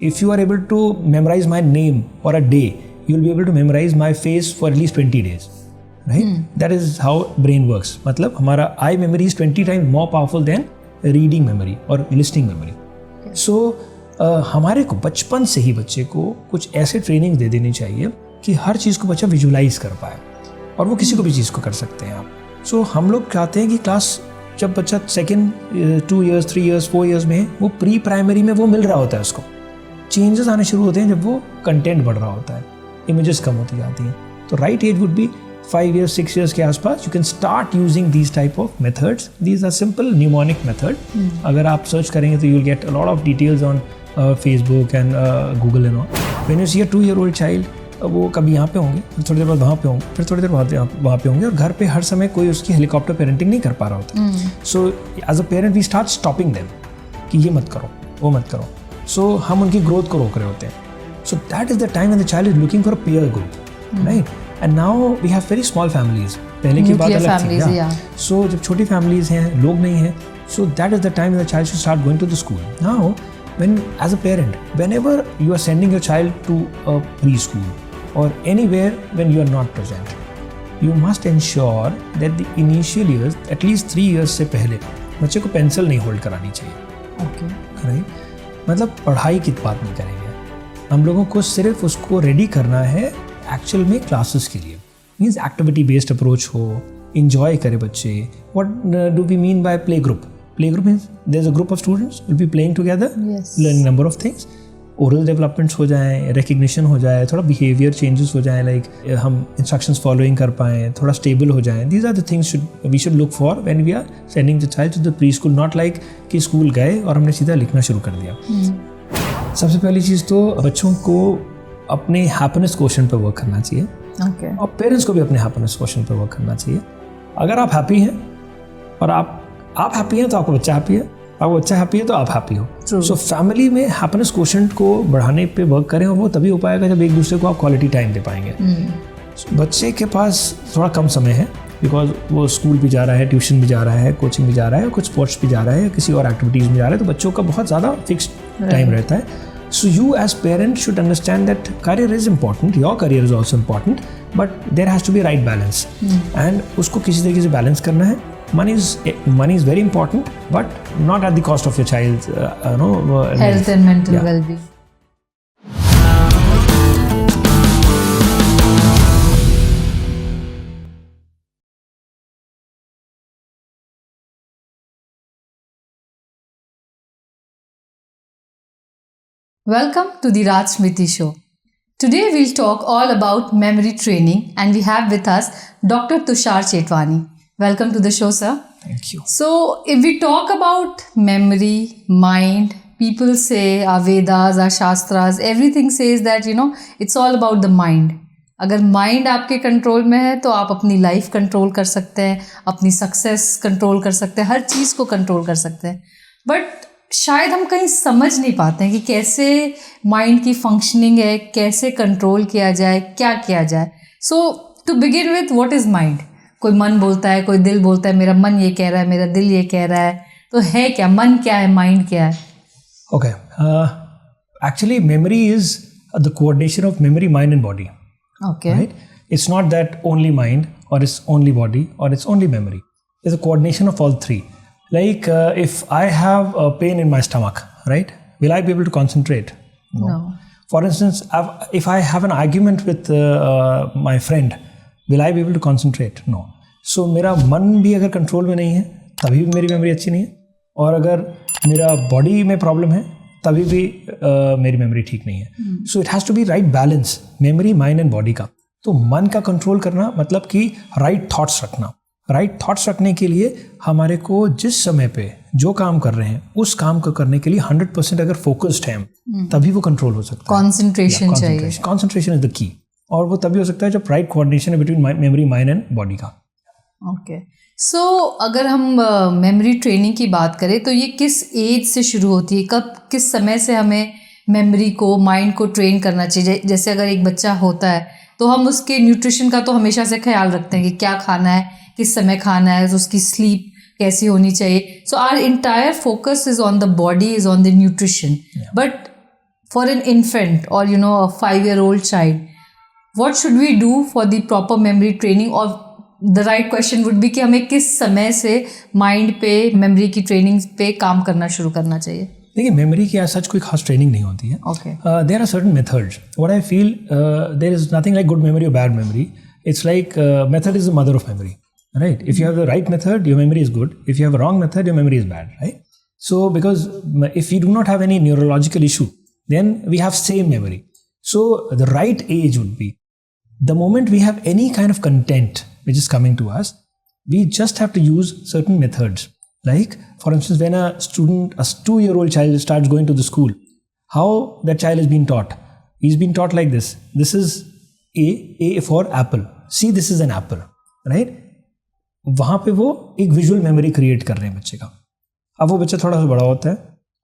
if you are able to memorize my name for a day, you will be able to memorize my face for at least 20 days, right? That is how brain works. मतलब हमारा eye memory is 20 times more powerful than reading memory or listening memory. So हमारे को बचपन से ही बच्चे को कुछ ऐसे ट्रेनिंग दे देनी चाहिए कि हर चीज़ को बच्चा विजुलाइज कर पाए, और वो किसी को भी चीज़ को कर सकते हैं आप. सो हम लोग चाहते हैं कि क्लास जब बच्चा सेकेंड 2 years 3 years 4 years में, वो प्री प्राइमरी में वो मिल रहा होता है, उसको चेंजेस आने शुरू होते हैं जब वो कंटेंट बढ़ रहा होता है, इमेजेस कम होती जाती हैं. तो right age would be 5 years 6 years के आसपास. You can start using these type of methods. These are simple mnemonic method. अगर आप सर्च करेंगे तो you will get a lot of details on Facebook and Google and all. When you see a 2-year-old child, वो कभी यहाँ पे होंगे, फिर थोड़ी देर बाद वहाँ पे होंगे, फिर थोड़ी देर बाद वहाँ पे होंगे, और घर पे हर समय कोई उसकी हेलीकॉप्टर पेरेंटिंग नहीं कर पा रहा होता. So as a parent we start stopping them कि ये मत करो, वो मत करो. सो हम उनकी ग्रोथ को रोक रहे होते हैं. So that is the time when the child is looking for a peer group, right? And now we have very small families. पहले की बात अलग थी. सो जब छोटी फैमिलीज हैं, लोग नहीं हैं, so that is the time the child should start going to the school. Now when as a parent, whenever you are sending your child to a preschool or anywhere when you are not present, you must ensure that the initial years, at least 3 years से पहले बच्चे को pencil नहीं hold करानी चाहिए. Okay. Right? मतलब पढ़ाई की बात नहीं करेंगे हम लोगों को, सिर्फ उसको रेडी करना है एक्चुअल में क्लासेस के लिए. मीन्स एक्टिविटी बेस्ड अप्रोच हो, इंजॉय करे बच्चे. What do we mean by play group? Play group means there's a group of students will be playing together, learning number of things. Oral developments हो जाएं, recognition हो जाए, थोड़ा behavior changes हो जाएं, like हम instructions following कर पाएं, थोड़ा stable हो जाएं. These are the things we should look for when we are sending the child to the preschool. Not like कि स्कूल गए और हमने सीधा लिखना शुरू कर दिया. सबसे पहली चीज़ तो बच्चों को अपने happiness quotient पे वर्क करना चाहिए. Okay. और पेरेंट्स को भी अपने happiness quotient पे वर्क करना चाहिए. अगर आप हैप्पी हैं और आप हैप्पी हैं तो आपका बच्चा हैप्पी है, आपका बच्चा हैप्पी है तो आप हैप्पी हो. सो फैमिली में हैप्पीनेस क्वोशेंट को बढ़ाने पे वर्क करें, और वो तभी हो पाएगा जब एक दूसरे को आप क्वालिटी टाइम दे पाएंगे. बच्चे के पास थोड़ा कम समय है, बिकॉज वो स्कूल भी जा रहा है, ट्यूशन भी जा रहा है, कोचिंग भी जा रहा है, कुछ स्पोर्ट्स भी जा रहा है, किसी और एक्टिविटीज़ में जा रहा है, तो बच्चों का बहुत ज़्यादा फिक्स्ड टाइम रहता है. So you as parent should understand that career is important, your career is also important, but there has to be right balance. And उसको किसी तरीके से बैलेंस करना है. Money is very important, but not at the cost of your child's health and mental well-being. Welcome to the Raj Smriti Show. Today we'll talk all about memory training, and we have with us Dr. Tushar Chetwani. Welcome to the show, sir. Thank you. So, if we talk about memory, mind, people say our Vedas, our Shastras, everything says that, it's all about the mind. अगर mind आपके control में है तो आप अपनी life control कर सकते हैं, अपनी सक्सेस कंट्रोल कर सकते हैं, हर चीज़ को कंट्रोल कर सकते हैं. बट शायद हम कहीं समझ नहीं पाते हैं कि कैसे माइंड की फंक्शनिंग है, कैसे कंट्रोल किया जाए, क्या किया जाए. So to begin with, what is mind? कोई मन बोलता है, कोई दिल बोलता है, मेरा मन ये कह रहा है, मेरा दिल ये कह रहा है, तो है क्या? मन क्या है, माइंड क्या है? Okay, actually memory is the coordination of memory, mind and body. Okay, right? It's not that only mind और इट्स ओनली बॉडी और it's only memory. It's a coordination of all three. Like if I have a pain in my stomach, right? Will I be able to concentrate? No. For instance, if I have an argument with my friend, will I be able to concentrate? No. So मेरा मन भी अगर control में नहीं है तभी भी मेरी मेमोरी अच्छी नहीं है, और अगर मेरा बॉडी में प्रॉब्लम है तभी भी मेरी मेमोरी ठीक नहीं है. So it has to be right balance, memory, mind and body का. तो मन का कंट्रोल करना मतलब कि राइट थॉट्स रखना. राइट थॉट्स रखने के लिए हमारे को जिस समय पे जो काम कर रहे हैं उस काम को करने के लिए 100% अगर फोकस्ड है तभी वो कंट्रोल हो सकता है. कॉन्सेंट्रेशन चाहिए. कॉन्सेंट्रेशन इज द की, और वो तभी हो सकता है जब राइट कोऑर्डिनेशन है between memory, mind and body का. ओके, सो अगर हम मेमोरी ट्रेनिंग की बात करें तो ये किस एज से शुरू होती है? कब, किस समय से हमें मेमोरी को, माइंड को ट्रेन करना चाहिए? जैसे अगर एक बच्चा होता है तो हम उसके न्यूट्रिशन का तो हमेशा से ख्याल रखते हैं कि क्या खाना है, किस समय खाना है, तो उसकी स्लीप कैसी होनी चाहिए. So our entire focus is on the body, is on the nutrition. But for an infant or a 5-year-old child, what should we do for the proper memory training? Or the right question would be कि हमें किस समय से mind पे memory की training पे काम करना शुरू करना चाहिए? देखिए, मेमोरी की सच कोई खास ट्रेनिंग नहीं होती है. There are certain methods. What I feel, there is nothing like good memory और bad memory. It's like method is the mother of memory, right? If you have the right method, your memory is good. If you have a wrong method, your memory is bad, right? So because if we do not have any neurological issue, then we have same memory. So the right age would be the moment we have any kind of content which is coming to us, we just have to use certain methods. Like, for instance, when a 2-year-old child starts going to the school, how that child is being taught? He's being taught like this. This is A for apple. See, this is an apple, right? वहाँ पे वो एक visual memory create कर रहे हैं बच्चे का. अब वो बच्चा थोड़ा सा बड़ा होता है,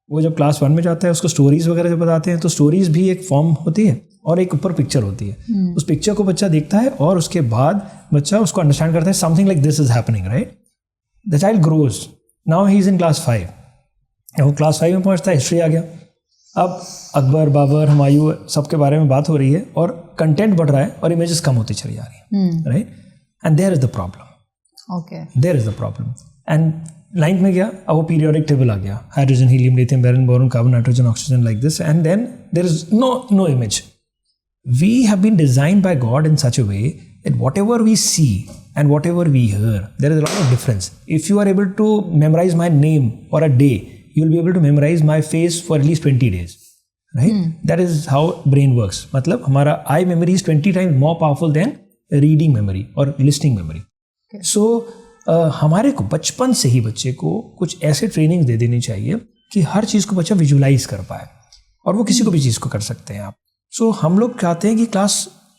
वो जब क्लास 1 में जाता है, उसको स्टोरीज वगैरह जब बताते हैं तो स्टोरीज भी एक फॉर्म होती है और एक ऊपर पिक्चर होती है. उस पिक्चर को बच्चा देखता है और उसके बाद बच्चा उसको अंडरस्टैंड करता है, something like this is happening, right? The child grows. Now he is in class 5. वो क्लास 5 में पहुँचता है, हिस्ट्री आ गया. अब अकबर, बाबर, हुमायूं सबके बारे में बात हो रही है और कंटेंट बढ़ रहा है और इमेजेस कम होती चली जा रही है, right? And there is the problem. Okay. There is the problem. And 9th में गया, अब वो periodic table आ गया, hydrogen, helium, lithium, boron, boron, carbon, nitrogen, oxygen, like this, and then there is no image. We have been designed by God in such a way that whatever we see and whatever we hear, there is a lot of difference. If you are able to memorize my name for a day, you will be able to memorize my face for at least 20 days. Right? That is how brain works. मतलब हमारा eye memory is 20 times more powerful than reading memory or listening memory. सो हमारे को बचपन से ही बच्चे को कुछ ऐसे ट्रेनिंग दे देनी चाहिए कि हर चीज़ को बच्चा विजुलाइज कर पाए और वो किसी को भी चीज़ को कर सकते हैं आप. सो हम लोग चाहते हैं कि क्लास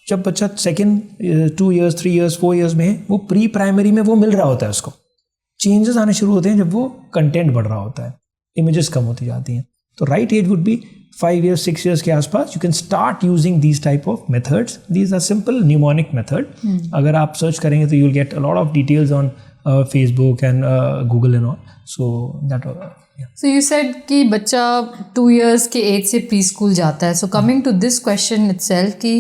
जब बच्चा 2 years, 3 years, 4 years में है, वो प्री प्राइमरी में वो मिल रहा होता है, उसको चेंजेस आने शुरू होते हैं जब वो कंटेंट बढ़ रहा होता है, इमेजेस कम होती जाती हैं. तो right age would be 5 years, 6 years के आसपास. You can start using these type of methods. These are simple mnemonic method. अगर आप सर्च करेंगे तो you will get a lot of details on Facebook and Google and all. So that. So you said कि बच्चा 2 years के as से pre school जाता है. So coming to this question itself कि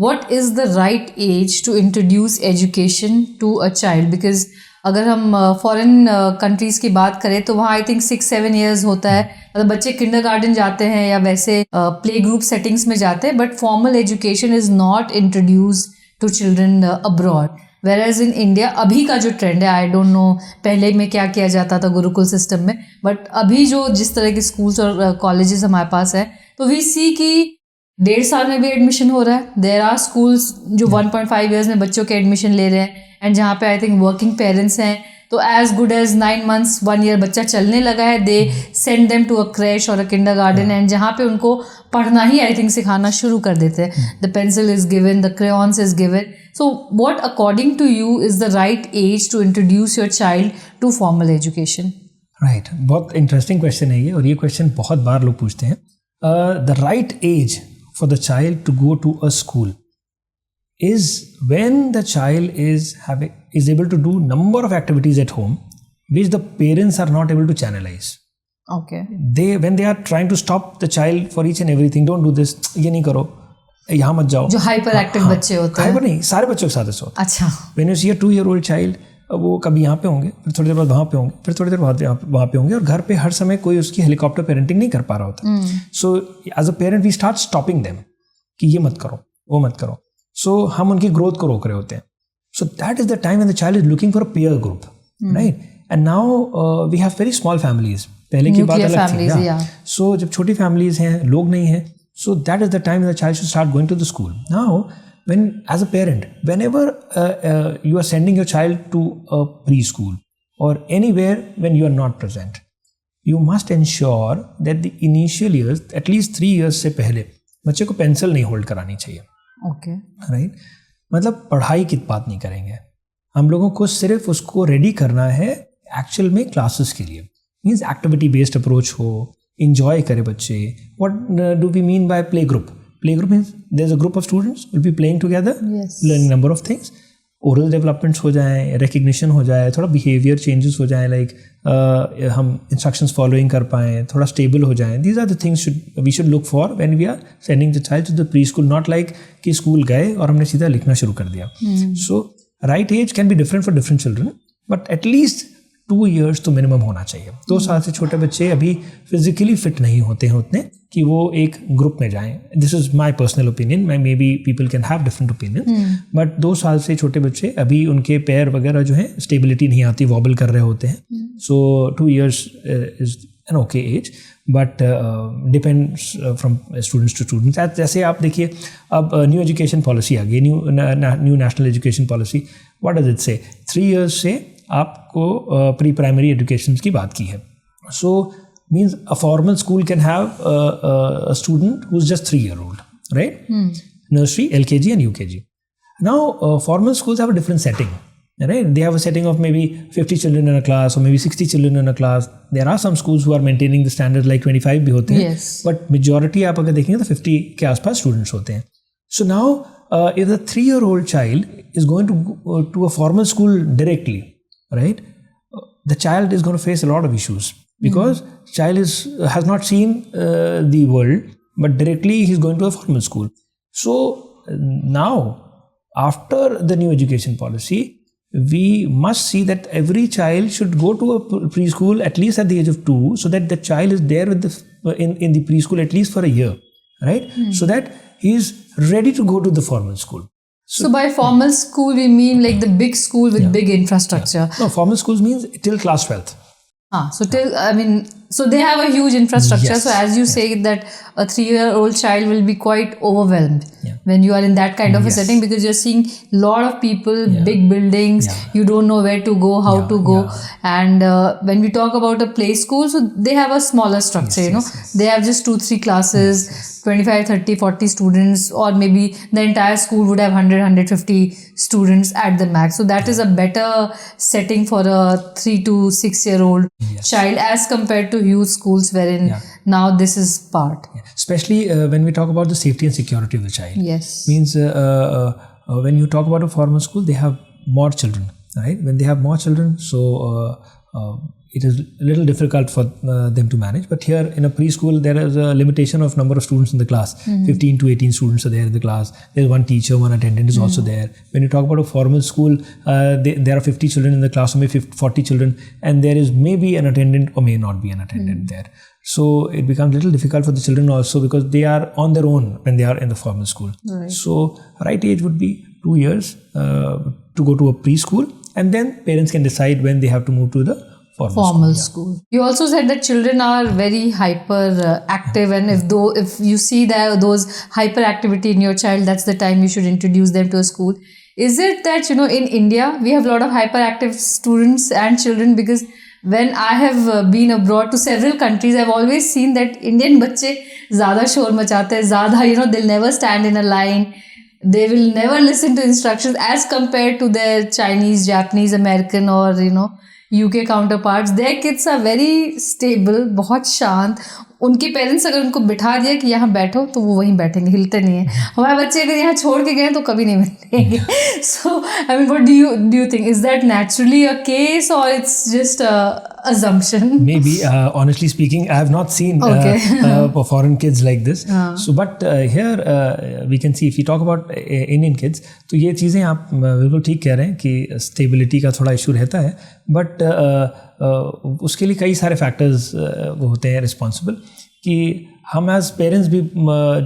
what is the right age to introduce education to a child? Because अगर हम foreign countries की बात करें तो वहाँ आई थिंक 6-7 years होता है. मतलब बच्चे किंडरगार्टन जाते हैं या वैसे प्ले ग्रुप सेटिंग्स में जाते हैं, but formal education is not introduced to children abroad. Whereas in India अभी का जो ट्रेंड है, आई डोंट नो पहले में क्या किया जाता था गुरुकुल सिस्टम में, बट अभी जो जिस तरह के स्कूल्स और कॉलेजेस हमारे पास है, तो वी सी कि 1.5 साल में भी एडमिशन हो रहा है. देयर आर स्कूल्स जो 1.5 years में बच्चों के एडमिशन ले रहे हैं, एंड जहाँ पे आई थिंक वर्किंग पेरेंट्स हैं, तो as good as 9 months, 1 year बच्चा चलने लगा है, they send them to a creche और अ किंडरगार्टन, एंड जहाँ पे उनको पढ़ना ही आई थिंक सिखाना शुरू कर देते हैं. The pencil is given, the crayons is given. So what according to you is the right age to introduce your child to formal education? Right, बहुत इंटरेस्टिंग क्वेश्चन है ये, और ये क्वेश्चन बहुत बार लोग पूछते हैं. The right age for the child to go to a school is when the child is able to do number of activities at home which the parents are not able to channelize. Okay. When they are trying to stop the child for each and everything, don't do this, ये नहीं करो, यहाँ मत जाओ. जो hyper active बच्चे होते हैं. हाइपर नहीं, सारे बच्चों के साथ ऐसा होता है. अच्छा. When you see a 2-year-old child, वो कभी यहाँ पे होंगे, फिर थोड़ी देर बाद वहाँ पे होंगे, फिर थोड़ी देर बाद वहाँ पे होंगे, और घर पे हर समय कोई उसकी हेलीकॉप्टर पेरेंटिंग नहीं कर पा रहा होता. So as a parent we start stopping them कि ये मत करो, वो मत करो. So हम उनकी ग्रोथ को रोक रहे होते हैं. So that is the time when the child is looking for a peer group, right? And now we have very small families. पहले की बात अलग थी. Yeah. So जब छोटी families हैं, लोग नहीं हैं, so that is the time when the child should start going to the school. Now, when as a parent, whenever you are sending your child to a preschool or anywhere when you are not present, you must ensure that the initial years, at least 3 years से पहले, बच्चे को pencil नहीं hold करानी चाहिए. Okay. Right, मतलब पढ़ाई की बात नहीं करेंगे हम लोगों को, सिर्फ उसको रेडी करना है एक्चुअल में क्लासेस के लिए. मीन्स एक्टिविटी बेस्ड अप्रोच हो, इंजॉय करे बच्चे. What do we mean by play group? Play group means there is a group of students will be playing together, learning number of things. Oral developments हो जाएं, recognition हो जाए, थोड़ा behaviour changes हो जाएं, लाइक हम इंस्ट्रक्शंस फॉलोइंग कर पाएँ, थोड़ा स्टेबल हो जाएं. These are the things we should look for when we are sending the child to the pre school. Not like कि स्कूल गए और हमने सीधा लिखना शुरू कर दिया. So right age can be different for different children, but at least 2 years तो मिनिमम होना चाहिए. 2 साल से छोटे बच्चे अभी फिजिकली फिट नहीं होते हैं उतने कि वो एक ग्रुप में जाएं. This is my personal opinion, may be people can have different opinion, but 2 साल से छोटे बच्चे अभी उनके पैर वगैरह जो है स्टेबिलिटी नहीं आती, वॉबल कर रहे होते हैं. So 2 years is an okay age, but depends from students to students. जैसे आप देखिए अब न्यू एजुकेशन पॉलिसी आ गई, new national education policy. What does it say? 3 years से आपको प्री प्राइमरी एजुकेशन की बात की है. So means a formal school can have a student who is just 3 year old, right? Nursery, LKG and UKG. Now formal schools have a different setting, right? They have a setting of maybe 50 children in a class or maybe 60 children in a class. There are some schools who are maintaining the standards like 25 भी होते हैं, Yes. but majority आप अगर देखेंगे तो 50 के आसपास students होते हैं. So now if a 3-year-old child is going to a formal school directly, right, the child is going to face a lot of issues because child has not seen the world, but directly he's going to a formal school. So now after the new education policy, we must see that every child should go to a preschool at least at the age of 2, so that the child is there with in the preschool at least for a year, right? So that he is ready to go to the formal school. So by formal school, we mean like the big school with big infrastructure. No, formal schools means till class 12th. So till, I mean, so they have a huge infrastructure. Yes. So as you say that a 3-year-old child will be quite overwhelmed when you are in that kind of a setting, because you're seeing lot of people, big buildings, you don't know where to go, how to go. And when we talk about a play school, so they have a smaller structure, you know, they have just 2-3 classes, 25, 30, 40 students, or maybe the entire school would have 100, 150 students at the max. So that is a better setting for a 3 to 6 year old child as compared to huge schools wherein now this is part. Especially when we talk about the safety and security of the child. Yes. Means when you talk about a formal school, they have more children, right? When they have more children, so it is a little difficult for them to manage. But here in a preschool, there is a limitation of number of students in the class. 15 to 18 students are there in the class. There is one teacher, one attendant is also there. When you talk about a formal school, there are 50 children in the class, or maybe 40 children, and there is maybe an attendant or may not be an attendant there. So it becomes a little difficult for the children also, because they are on their own when they are in the formal school. Right. So right age would be 2 years to go to a preschool, and then parents can decide when they have to move to the formal school. You also said that children are very hyper active, and if you see that those hyperactivity in your child, that's the time you should introduce them to a school. Is it that, you know, in India we have a lot of hyperactive students and children? Because when I have been abroad to several countries, I've always seen that Indian बच्चे ज़्यादा शोर मचाते हैं, ज़्यादा, you know, they'll never stand in a line, they will never listen to instructions as compared to their Chinese, Japanese, American or, you know, UK counterparts. Their kids are very stable, बहुत शांत. उनके parents अगर उनको बिठा दिया कि यहाँ बैठो तो वो वहीं बैठेंगे, हिलते नहीं है. हमारे बच्चे अगर यहाँ छोड़ के गए तो कभी नहीं मिलेंगे. So I mean, what do you think? Is that naturally a case, or it's just a assumption? Maybe, honestly speaking, I have not seen foreign kids like this. So but here we can see, if you talk about Indian kids, तो ये चीज़ें आप बिल्कुल ठीक कह रहे हैं कि स्टेबिलिटी का थोड़ा इशू रहता है, बट उसके लिए कई सारे फैक्टर्स वो होते हैं रिस्पॉन्सिबल, कि हम एज पेरेंट्स भी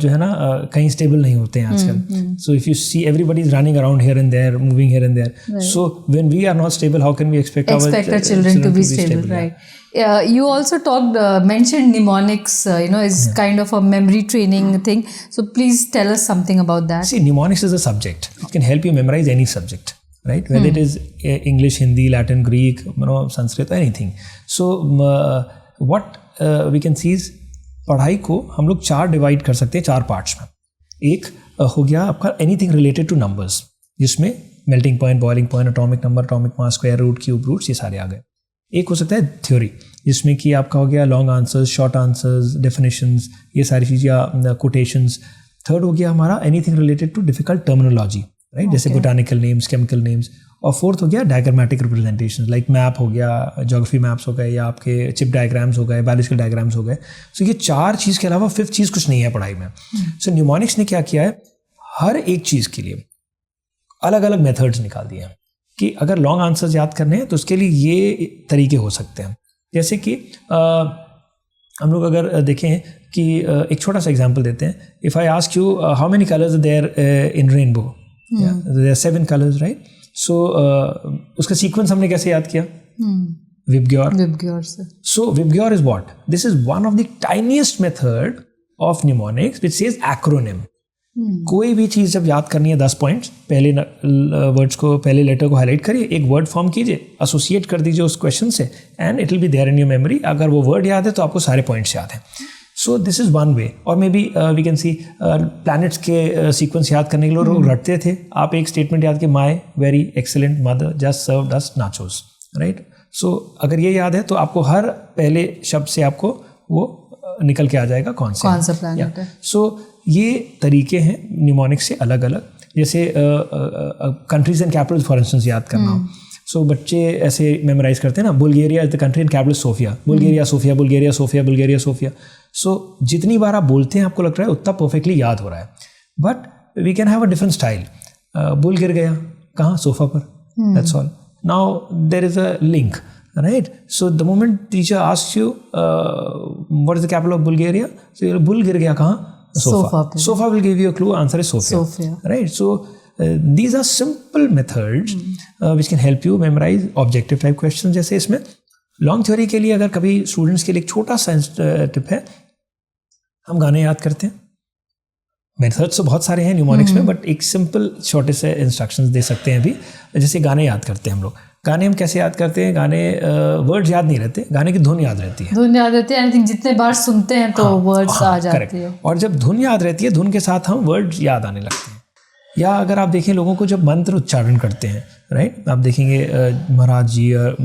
जो है ना कहीं स्टेबल नहीं होते हैं आजकल. So if you see everybody is running around here and there, moving here and there, so when we are not stable, how can we expect our children to be stable, right? You also mentioned mnemonics, you know, is kind of a memory training thing. So please tell us something about that. See, mnemonics is a subject. It can help you memorize any subject, right? Whether it is English, Hindi, Latin, Greek, you know, Sanskrit, anything. So what we can see is, पढ़ाई को हम लोग 4 divide कर सकते हैं 4 parts में. एक हो गया आपका एनीथिंग रिलेटेड टू नंबर्स, जिसमें melting point, boiling point, atomic number, atomic mass, square root, cube roots, ये सारे आ गए. एक हो सकता है थ्योरी, जिसमें कि आपका हो गया long answers, short answers, definitions, ये सारी चीज़ें, कोटेशंस. थर्ड हो गया हमारा anything related to difficult terminology, right, जैसे बोटानिकल नेम्स, केमिकल नेम्स. और फोर्थ हो गया डायग्रामेटिक रिप्रेजेंटेशन, लाइक मैप हो गया, ज्योग्राफी मैप्स हो गए, या आपके चिप डायग्राम्स हो गए, बायोलॉजिकल डायग्राम्स हो गए. सो ये 4 चीज़ के अलावा 5th चीज़ कुछ नहीं है पढ़ाई में. सो न्यूमोनिक्स ने क्या किया है, हर एक चीज़ के लिए अलग अलग मेथड्स निकाल दिए हैं कि अगर लॉन्ग आंसर्स याद करने हैं तो उसके लिए ये तरीके हो सकते हैं. जैसे कि हम लोग अगर देखें कि एक छोटा सा एग्जांपल देते हैं. If I ask you how many colours there in rainbow, there are 7 colours, right. So उसका सीक्वेंस हमने कैसे याद किया? विबग्योर से. So VIBGYOR is what? This is one of the tiniest method of mnemonics which says acronym. कोई भी चीज़ जब याद करनी है 10 पॉइंट्स, पहले वर्ड्स को, पहले लेटर को हाईलाइट करिए, एक वर्ड फॉर्म कीजिए, एसोसिएट कर दीजिए उस क्वेश्चन से, and it will be there in your memory. अगर वो वर्ड याद है तो आपको सारे पॉइंट्स याद हैं. So this is one way. और maybe we can see planets के सीक्वेंस याद करने के लिए लोग रटते थे. आप एक स्टेटमेंट याद किए, my very excellent mother just served us nachos, right. So अगर ये याद है तो आपको हर पहले शब्द से आपको वो निकल के आ जाएगा कौन सा प्लैनेट है. सो ये तरीके हैं न्यूमोनिक्स से अलग अलग. जैसे countries and Capitals for instance याद करना हो. सो बच्चे ऐसे मेमोराइज करते हैं ना, Bulgaria is the country and capital Sofia, Bulgaria Sofia, Bulgaria Sofia, Bulgaria Sofia. So जितनी बार आप बोलते हैं आपको लग रहा है उतना परफेक्टली याद हो रहा है. But we can have a different style. Bull गिर गया कहाँ? सोफा पर, that's all. Now there is a link, right? So the moment teacher asks you what is the capital of Bulgaria, so you're bull gir gaya kahan? Sofa will give you a clue. Answer is Sofia. Right? So these are simple methods which can help you memorize objective type questions. जैसे इसमें long theory के लिए अगर कभी students के लिए एक छोटा सा टिप है, हम गाने याद करते हैं. मेथड्स तो बहुत सारे हैं न्यूमोनिक्स में, बट एक सिंपल छोटे से इंस्ट्रक्शंस दे सकते हैं अभी. जैसे गाने याद करते हैं हम लोग. गाने हम कैसे याद करते हैं? गाने वर्ड्स याद नहीं रहते, गाने की धुन याद रहती है. धुन याद रहती है. आई थिंक जितने बार सुनते हैं तो वर्ड्स आ जाते हैं. और जब धुन याद रहती है, धुन के साथ हम वर्ड्स याद आने लगते हैं. या अगर आप देखें लोगों को जब मंत्र उच्चारण करते हैं, राइट, आप देखेंगे महाराज जी और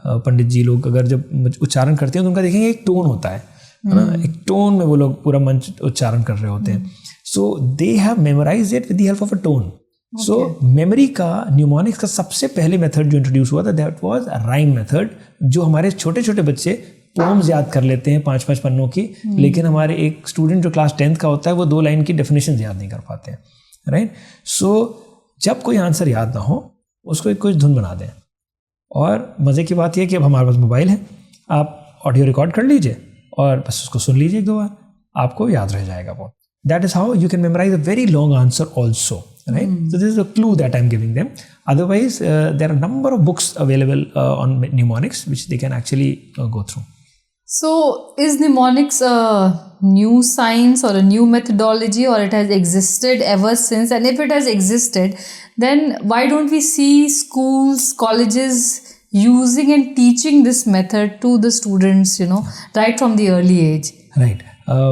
पंडित जी लोग अगर जब उच्चारण करते हैं तो उनका देखेंगे एक टोन होता है ना, एक टोन में वो लोग पूरा मंत्र उच्चारण कर रहे होते हैं. So they have memorized it with the help of a tone. So memory का न्यूमोनिक्स का सबसे पहले मेथड जो इंट्रोड्यूस हुआ था, दैट वाज राइम मेथड, जो हमारे छोटे छोटे बच्चे पोम्स याद कर लेते हैं 5-5 पन्नों की, लेकिन हमारे एक स्टूडेंट जो क्लास 10th का होता है वो 2 लाइन की डेफिनेशन याद नहीं कर पाते हैं, राइट. सो जब कोई आंसर याद ना हो उसको एक कुछ धुन बना दें. और मज़े की बात यह कि अब हमारे पास मोबाइल है, आप ऑडियो रिकॉर्ड कर लीजिए और बस उसको सुन लीजिए 1-2 बार, आपको याद रह जाएगा वो. That is how you can memorize a very long answer also, right? So this is a clue that I'm giving them. Otherwise, there are a number of books available on mnemonics which they can actually go through. So is mnemonics a new science or a new methodology, or it has existed ever since? And if it has existed, then why don't we see schools, colleges using and teaching this method to the students, right from the early age? Right.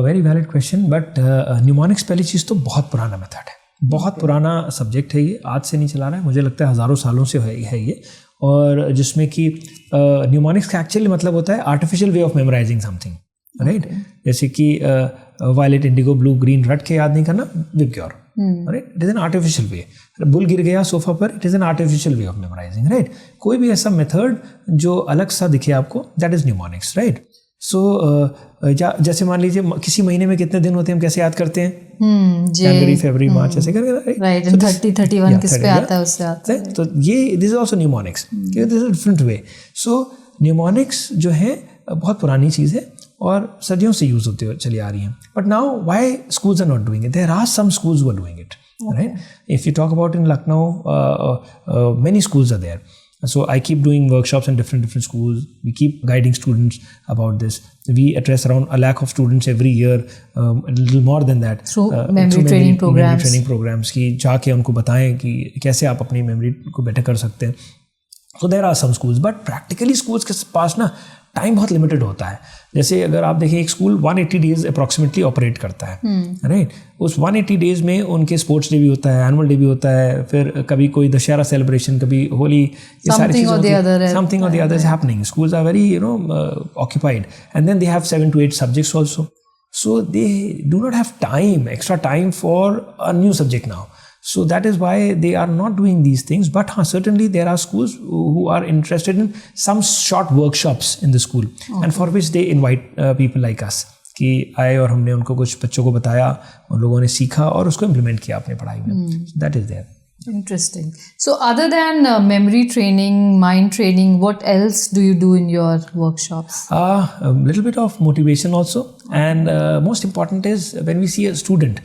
Very valid question. But mnemonics पहली चीज़ तो बहुत पुराना method है, बहुत पुराना subject है. ये आज से नहीं चला रहा है, मुझे लगता है हज़ारों सालों से है ये. और जिसमें कि न्यूमोनिक्स का एक्चुअली मतलब होता है artificial way of memorizing something, right. जैसे कि वायलेट, इंडिगो, ब्लू, ग्रीन रट के याद नहीं करना, VIBGYOR, right. It is an artificial way. Bull गिर गया सोफा पर, it is an artificial way of memorizing, right. कोई भी ऐसा मेथड जो अलग सा दिखे आपको, that is mnemonics, right. So जैसे मान लीजिए किसी महीने में कितने दिन होते हैं, हम कैसे याद करते हैं? जनवरी, फरवरी, मार्च, ऐसे करके, राइट. 30-31 किस पे आता है, उससे आता है. तो ये this is also mnemonics, this is different way. So mnemonics जो है बहुत पुरानी चीज़ है और सदियों से यूज होते चली आ रही हैं. But now why schools are not doing it? There are some schools who are doing it, right. If you talk about in Lucknow, many schools are there. So I keep doing workshops in different schools. We keep guiding students about this. We address around 1 lakh of students every year, a little more than that. Through memory training programs. Memory training programs की जाके उनको बताएं कि कैसे आप अपनी memory को better कर सकते हैं. So there are some schools, but practically schools के पास ना टाइम बहुत लिमिटेड होता है. जैसे अगर आप देखें एक स्कूल 180 डेज अप्रॉक्सीमेटली ऑपरेट करता है, राइट. उस 180 डेज में उनके स्पोर्ट्स डे भी होता है, एनुअल डे भी होता है, फिर कभी कोई दशहरा सेलिब्रेशन, कभी होली, ये सारी चीज़ें समथिंग और the other is happening. Schools are very occupied, and then they have 7 to 8 subjects also. So they do not have extra time for a new subject now. So that is why they are not doing these things. But certainly there are schools who are interested in some short workshops in the school, and for which they invite people like us कि आए और हमने उनको कुछ बच्चों को बताया, उन लोगों ने सीखा और उसको इम्प्लीमेंट किया अपने पढ़ाई में. That is there. Interesting. So other than memory training, mind training, what else do you do in your workshops? A little bit of motivation also, and most important is when we see a student.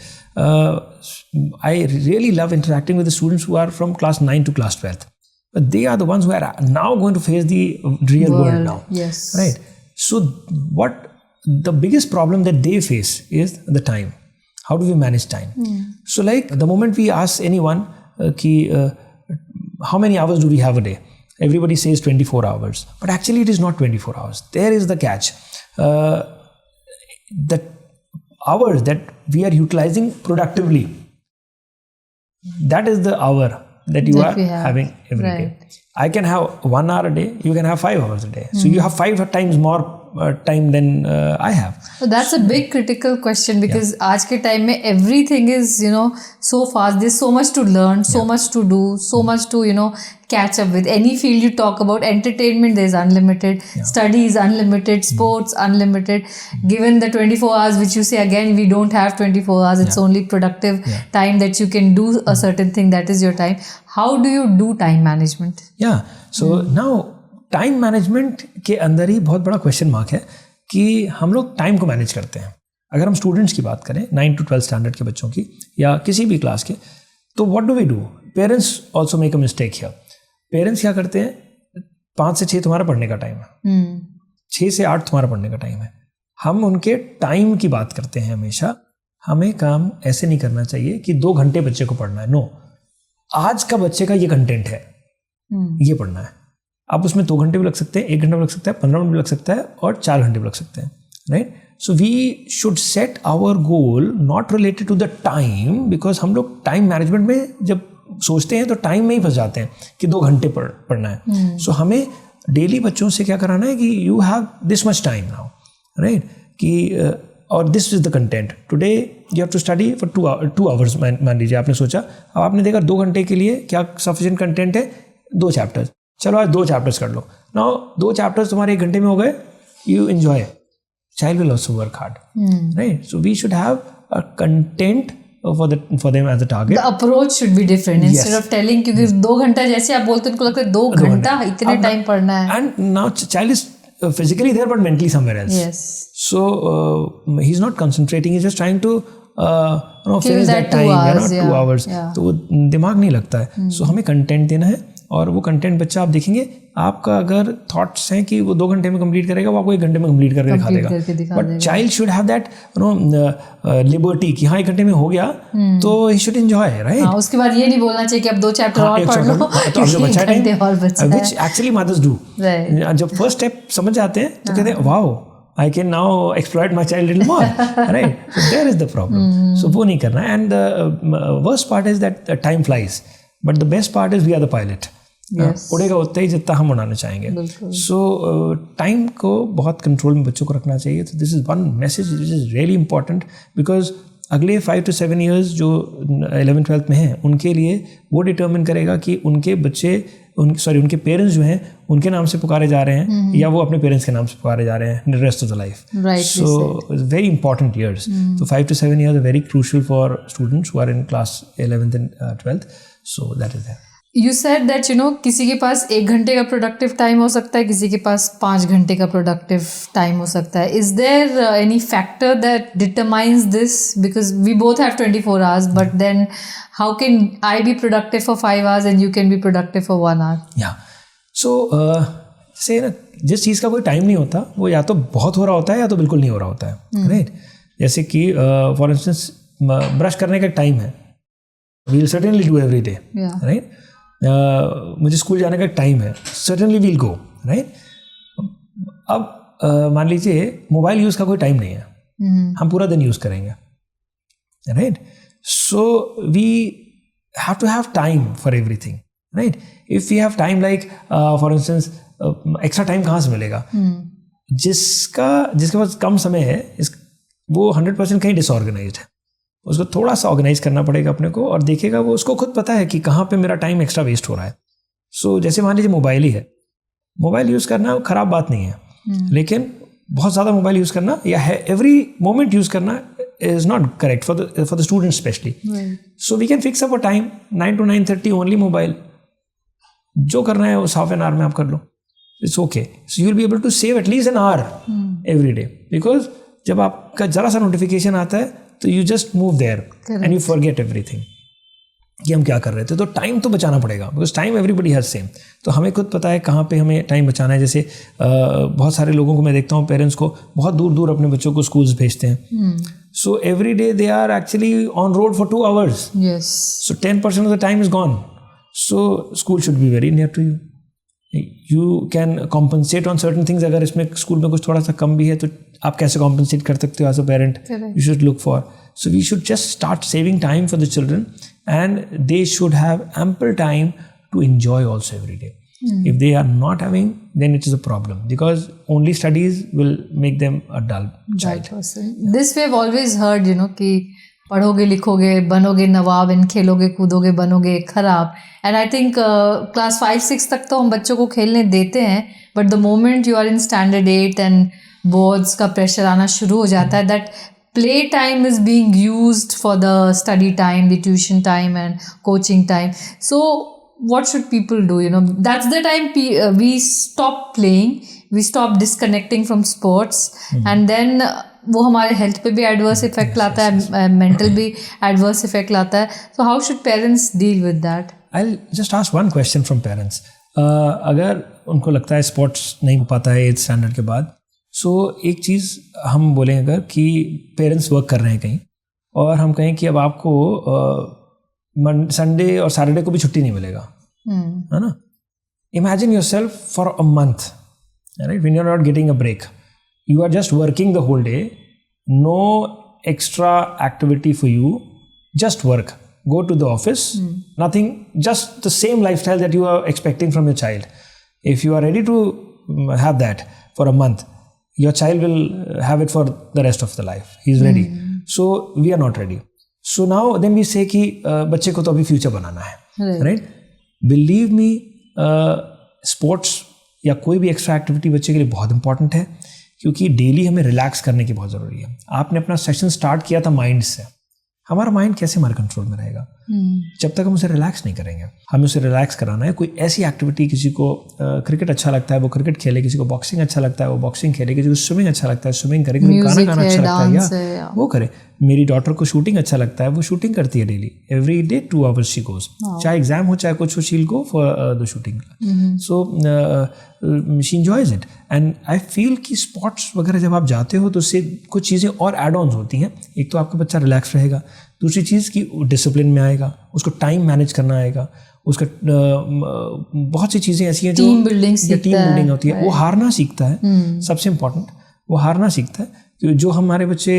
I really love interacting with the students who are from class 9 to class 12. But they are the ones who are now going to face the real world now. Yes. Right. So what the biggest problem that they face is the time. How do we manage time? So like the moment we ask anyone, how many hours do we have a day? Everybody says 24 hours. But actually it is not 24 hours. There is the catch. The hours that we are utilizing productively, that is the hour that you are having every day. I can have 1 hour a day, you can have 5 hours a day. So you have 5 times more time than I have. So that's a big critical question, because आज के time में everything is, so fast. There's so much to learn, so much to do, so much to, catch up with. Any field you talk about, entertainment, there's unlimited. Studies, unlimited. Sports, unlimited. Given the 24 hours, which you say, again, we don't have 24 hours. It's only productive time that you can do a certain thing. That is your time. How do you do time management? Yeah. So now, time management के अंदर ही बहुत बड़ा question mark है कि हम लोग time को manage करते हैं. अगर हम स्टूडेंट्स की बात करें 9 to 12 स्टैंडर्ड के बच्चों की या किसी भी क्लास के, तो what do we do? Parents also make a mistake here. Parents क्या करते हैं, 5 से 6 तुम्हारा पढ़ने का टाइम है, 6 से 8 तुम्हारा पढ़ने का टाइम है. हम उनके टाइम की बात करते हैं हमेशा. हमें काम ऐसे नहीं करना चाहिए कि 2 घंटे बच्चे को पढ़ना है. नो, आज का बच्चे का ये कंटेंट है, ये पढ़ना है. आप उसमें 2 घंटे भी लग सकते हैं, 1 घंटा भी लग सकता है, 15 मिनट भी लग सकता है और 4 घंटे भी लग सकते हैं. Right. So we should set our goal not related to the time, because हम लोग टाइम मैनेजमेंट में जब सोचते हैं तो टाइम में ही फंस जाते हैं कि 2 घंटे पढ़ना है. सो हमें डेली बच्चों से क्या कराना है कि you have this much time now. Right. कि और this is the content today, you have to study for 2 hours. मान लीजिए आपने सोचा, अब आपने देखा 2 घंटे के लिए क्या सफिशिएंट कंटेंट है, 2 चैप्टर्स. चलो आज 2 चैप्टर्स कर लो. नाउ 2 चैप्टर्स तुम्हारे 1 घंटे में हो गए, you enjoy. Child will also work hard. Right. So we should have a content for them as a target. The approach should be different. Instead of telling, क्योंकि 2 घंटा जैसे आप बोलते हैं उनको लगता है 2 घंटा इतने टाइम पढ़ना है. And now child is physically there but mentally somewhere else. Yes. So he's not concentrating. He's just trying to finish that time. 2 hours. तो वो दिमाग नहीं लगता है. So हमें कंटेंट देना है और वो कंटेंट बच्चा आप देखेंगे, आपका अगर थॉट्स हैं कि वो 2 घंटे में कंप्लीट करेगा, वो आपको 1 घंटे में कंप्लीट करके दिखा देगा. But child should have that liberty कि हाँ 1 घंटे में हो गया, तो ही शुड एंजॉय. राइट. उसके बाद ये नहीं बोलना चाहिए कि अब 2 चैप्टर और पढ़ लो, तो अब जो बच्चा है, व्हिच एक्चुअली मदर्स डू. जब फर्स्ट स्टेप समझ जाते हैं तो कहते हैं wow, I can now exploit my child a little more. Right. So there is the problem. So वो नहीं करना. And the worst part is that time flies. But the best part is we are the pilot. Yes. उड़ेगा उतना ही जितना हम उड़ाना चाहेंगे. So time को बहुत कंट्रोल में बच्चों को रखना चाहिए. So this is one message which is really important, because अगले 5 to 7 years जो 11th 12th में हैं, उनके लिए वो डिटर्मिन करेगा कि उनके बच्चे उनके पेरेंट्स जो हैं उनके नाम से पुकारे जा रहे हैं या वो अपने पेरेंट्स के नाम से पुकारे जा रहे हैं rest of the life. So very important years. So 5 to 7 years are very crucial for students who are in class 11th and 12th. So that is there. You said that किसी के पास 1 घंटे का प्रोडक्टिव टाइम हो सकता है, किसी के पास 5 घंटे का प्रोडक्टिव टाइम हो सकता है. Is there any factor that determines this? Because we both have 24 hours, but then how can I be productive for 5 hours and you can be productive for 1 hour? Yeah. So say ना, जिस चीज़ का कोई time नहीं होता वो या तो बहुत हो रहा होता है या तो बिल्कुल नहीं हो रहा होता है. राइट. जैसे कि फॉर इंस्टेंस ब्रश करने का टाइम है, we'll certainly do every day. Right. मुझे स्कूल जाने का टाइम है, सर्टेनली वील गो. राइट. अब मान लीजिए मोबाइल यूज़ का कोई टाइम नहीं है, हम पूरा दिन यूज़ करेंगे. Right. So we have to have time for everything. Right. If we have time like for instance extra time कहाँ से मिलेगा? जिसके पास कम समय है वो 100% कहीं डिसऑर्गेनाइज्ड है. उसको थोड़ा सा ऑर्गेनाइज करना पड़ेगा अपने को, और देखेगा वो, उसको खुद पता है कि कहाँ पे मेरा टाइम एक्स्ट्रा वेस्ट हो रहा है. सो जैसे मान लीजिए मोबाइल ही है, मोबाइल यूज़ करना खराब बात नहीं है, लेकिन बहुत ज़्यादा मोबाइल यूज़ करना या एवरी मोमेंट यूज़ करना is not correct for the students especially. Right. So we can fix up a time 9 to 9:30 only mobile. जो करना है उस half an hour में आप कर लो. It's okay. So you'll be able to save at least an hour every day. Because जब आपका जरा सा notification आता है तो you just move there. Correct. And you forget everything. कि हम क्या कर रहे थे. तो टाइम तो बचाना पड़ेगा, because time everybody has same. तो हमें खुद पता है कहाँ पे हमें टाइम बचाना है. जैसे बहुत सारे लोगों को मैं देखता हूँ, पेरेंट्स को बहुत दूर दूर अपने बच्चों को स्कूल्स भेजते हैं. So every day they are actually on road for 2 hours. So 10% of the time is gone. So school should be very near to you. You can compensate on certain things. अगर इसमें school में कुछ थोड़ा सा कम भी है तो आप कैसे कॉम्पनसेट कर सकते हो as a parent, you should look for. So we should just start saving time for the children, and they should have ample time to enjoy also every day. If they are not having, then it is a problem, because only studies will make them a dull child. This we have always heard, कि पढ़ोगे लिखोगे बनोगे नवाब, इन खेलोगे कूदोगे बनोगे खराब. And I think class 5-6 तक तो हम बच्चों को खेलने देते हैं, but the moment you are in standard 8 and boards का pressure आना शुरू हो जाता है, that play time is being used for the study time, the tuition time and coaching time. So what should people do? That's the time we stop playing, we stop disconnecting from sports, and then वो हमारे health पे भी adverse effect लाता है, mental भी adverse effect लाता है. So how should parents deal with that? I'll just ask one question from parents. अगर उनको लगता है स्पोर्ट्स नहीं हो पाता है 8th स्टैंडर्ड के बाद, सो एक चीज़ हम बोलें अगर कि पेरेंट्स वर्क कर रहे हैं कहीं, और हम कहें कि अब आपको संडे और सैटरडे को भी छुट्टी नहीं मिलेगा, है ना. Imagine yourself for a month, right, when you are not getting a break, you are just working the whole day, no extra activity for you, just work, go to the office, nothing, just the same lifestyle that you are expecting from your child. If you are ready to have that for a month, your child will have it for the rest of the life. He is ready. So we are not ready. So now then we say कि बच्चे को तो अभी future बनाना है, right? Believe me, sports या कोई भी extra activity बच्चे के लिए बहुत इंपॉर्टेंट है, क्योंकि डेली हमें रिलैक्स करने की बहुत ज़रूरी है. आपने अपना सेशन स्टार्ट किया था माइंड से. हमारा माइंड कैसे हमारे कंट्रोल में रहेगा जब तक हम उसे रिलैक्स नहीं करेंगे. हमें उसे रिलैक्स कराना है. कोई ऐसी एक्टिविटी, किसी को क्रिकेट अच्छा लगता है वो क्रिकेट खेले, किसी को बॉक्सिंग अच्छा लगता है वो बॉक्सिंग खेले, किसी को स्विमिंग अच्छा लगता है स्विमिंग करे, किसी को गाना गाना अच्छा लगता है या वो करे. मेरी डॉटर को शूटिंग अच्छा लगता है, वो शूटिंग करती है daily, every day 2 hours she goes. चाहे एग्जाम हो चाहे कुछ हो, she will go for the shooting. So she enjoys it. And I feel कि स्पोर्ट्स वगैरह जब आप जाते हो तो उससे कुछ चीज़ें और एड ऑन्स होती हैं. एक तो आपका बच्चा रिलैक्स रहेगा, दूसरी चीज़ की डिसिप्लिन में आएगा, उसको टाइम मैनेज करना आएगा, उसका बहुत सी चीज़ें ऐसी हैं जो टीम बिल्डिंग होती है. वो हारना सीखता है, सबसे इम्पोर्टेंट वो हारना सीखता है. जो हमारे बच्चे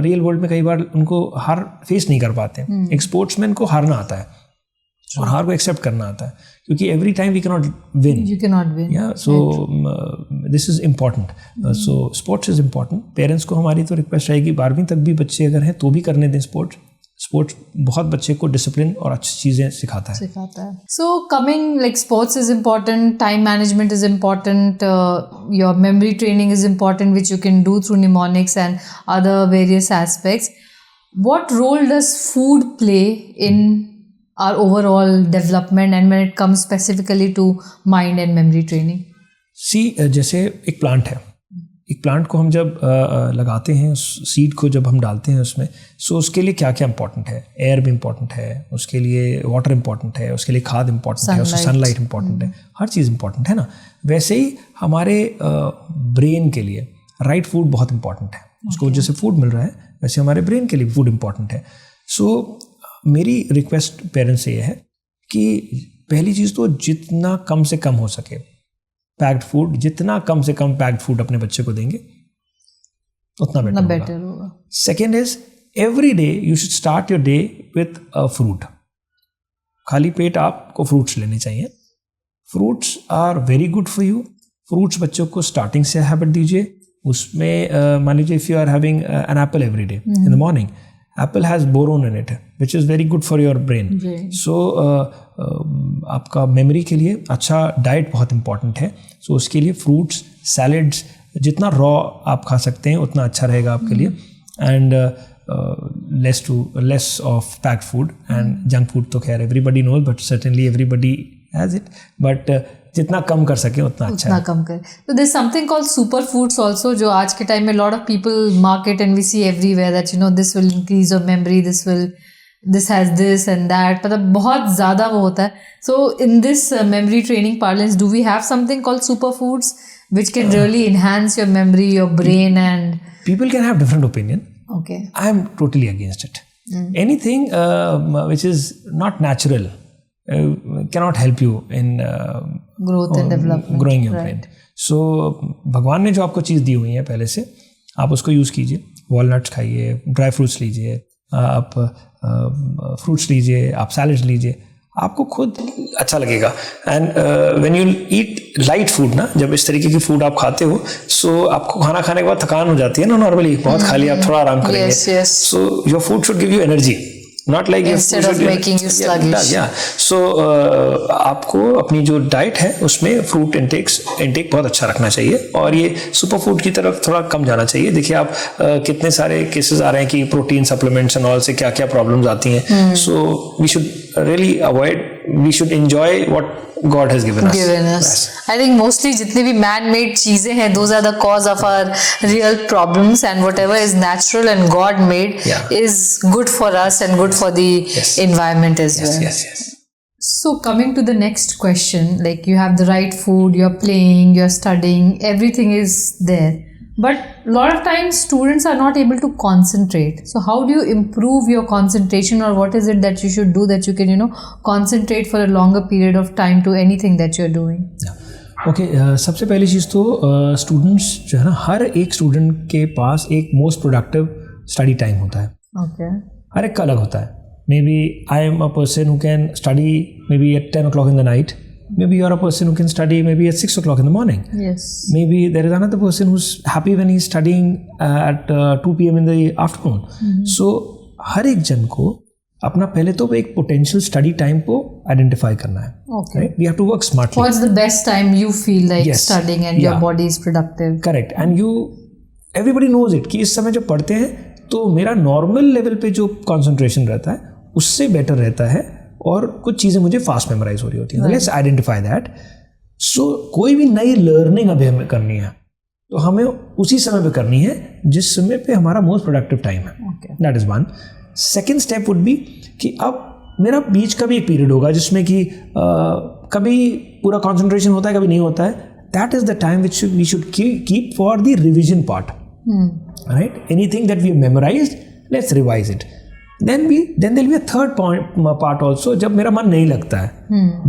रियल वर्ल्ड में कई बार उनको हार फेस नहीं कर पाते हैं. एक स्पोर्ट्समैन को हारना आता है और हार को एक्सेप्ट करना आता है, क्योंकि every time we can not win. You can not win. या so this is important. So sports is important. Parents को हमारी तो रिक्वेस्ट रहेगी 12वीं तक भी बच्चे अगर हैं तो भी करने दें स्पोर्ट्स. स्पोर्ट्स बहुत बच्चे को डिसिप्लिन और अच्छी चीज़ें सिखाता है. So coming like sports is important, time management is important, your memory training is important which you can do through mnemonics and other various aspects. What role does food play in our overall development and when it comes specifically to mind and memory training? See, जैसे एक plant है, एक plant को हम जब लगाते हैं, seed को जब हम डालते हैं उसमें, सो उसके लिए क्या क्या इंपॉर्टेंट है. एयर भी इंपॉर्टेंट है, उसके लिए वाटर इंपॉर्टेंट है, उसके लिए खाद इंपॉर्टेंट है, उसके सनलाइट इंपॉर्टेंट है, हर चीज़ इंपॉर्टेंट है ना. वैसे ही हमारे ब्रेन के लिए राइट फूड बहुत इंपॉर्टेंट है. उसको जैसे फूड मिल रहा है वैसे हमारे ब्रेन के लिए फूड इंपॉर्टेंट है. सो मेरी रिक्वेस्ट पेरेंट्स से ये है कि पहली चीज़ तो जितना कम से कम हो सके पैक्ड फूड, जितना कम से कम पैक्ड फूड अपने बच्चे को देंगे उतना बेटर होगा. Second is every day you should start your day with a fruit. खाली पेट आपको फ्रूट्स लेने चाहिए. Fruits are very good for you. Fruits बच्चों को स्टार्टिंग से हैबिट दीजिए. उसमें मान लीजिए if you are having an apple every day in the morning, apple has boron in it which is very good for your brain. So आपका memory के लिए अच्छा डाइट बहुत इंपॉर्टेंट है. सो उसके लिए फ्रूट्स, सैलड्स, जितना रॉ आप खा सकते हैं उतना अच्छा रहेगा आपके लिए. And less of packed food and junk food. तो खैर everybody knows, but certainly everybody has it, but जितना कम कर सके उतना अच्छा है. कम कर. तो there is something called super foods also, जो आज के टाइम में lot of people market and we see everywhere that you know this will increase your memory, this has this and that, मतलब बहुत ज़्यादा वो होता है. So in this memory training parlance, do we have something called superfoods which can really enhance your memory, your brain? And people can have different opinion. Okay. I am totally against it. Anything which is not natural cannot help you in growth and development, growing your brain. So भगवान ने जो आपको चीज़ दी हुई है पहले से, आप उसको यूज़ कीजिए. वॉलनट्स खाइए, ड्राई फ्रूट्स लीजिए, आप फ्रूट्स लीजिए, आप सैलड लीजिए, आपको खुद अच्छा लगेगा. And when you eat light food ना, जब इस तरीके की फूड आप खाते हो, सो आपको खाना खाने के बाद थकान हो जाती है ना, नॉर्मली बहुत खा लिया, आप थोड़ा आराम करेंगे. So your food should give you energy, not like instead of making you sluggish. So आपको अपनी जो डाइट है उसमें फ्रूट इंटेक बहुत अच्छा रखना चाहिए, और ये सुपर फूड की तरफ थोड़ा कम जाना चाहिए. देखिए आप कितने सारे केसेस आ रहे हैं कि प्रोटीन सप्लीमेंट्स एंड ऑल से क्या क्या प्रॉब्लम्स आती हैं. So we should really avoid, we should enjoy what God has given us. Yes. I think mostly जितनी भी man-made चीजें हैं, those are the cause of our real problems, and whatever is natural and God-made is good for us and good for the environment as well. Yes. So coming to the next question, like you have the right food, you're playing, you're studying, everything is there. But a lot of times students are not able to concentrate. So how do you improve your concentration, or what is it that you should do that you can, you know, concentrate for a longer period of time to anything that you're doing? Okay, सबसे पहली चीज़ तो students जो है ना, हर एक student के पास एक most productive study time होता है. Okay. हर एक का अलग होता है. Maybe I am a person who can study maybe at 10 o'clock in the night. Maybe you are a person who can study maybe at 6 o'clock in the morning. Yes. Maybe there is another person who's happy when he's studying at 2 p.m. in the afternoon. So हर एक जन को अपना पहले तो एक potential study time को identify करना है. Okay. Right? We have to work smartly. What's the best time you feel like studying and your body is productive? Correct. And everybody knows it कि इस समय जब पढ़ते हैं तो मेरा normal level पे जो concentration रहता है उससे better रहता है, और कुछ चीज़ें मुझे फास्ट मेमोराइज हो रही होती हैं. Let's identify that. सो कोई भी नई लर्निंग अभी हमें करनी है तो हमें उसी समय पे करनी है जिस समय पे हमारा मोस्ट प्रोडक्टिव टाइम है. That is one. Second step would be कि अब मेरा बीच का भी एक पीरियड होगा जिसमें कि कभी पूरा कॉन्सेंट्रेशन होता है, कभी नहीं होता है. That is the time which we should keep for the revision part. Right, anything that we have memorized, let's revise it. Then there'll be a third part also जब मेरा मन नहीं लगता है,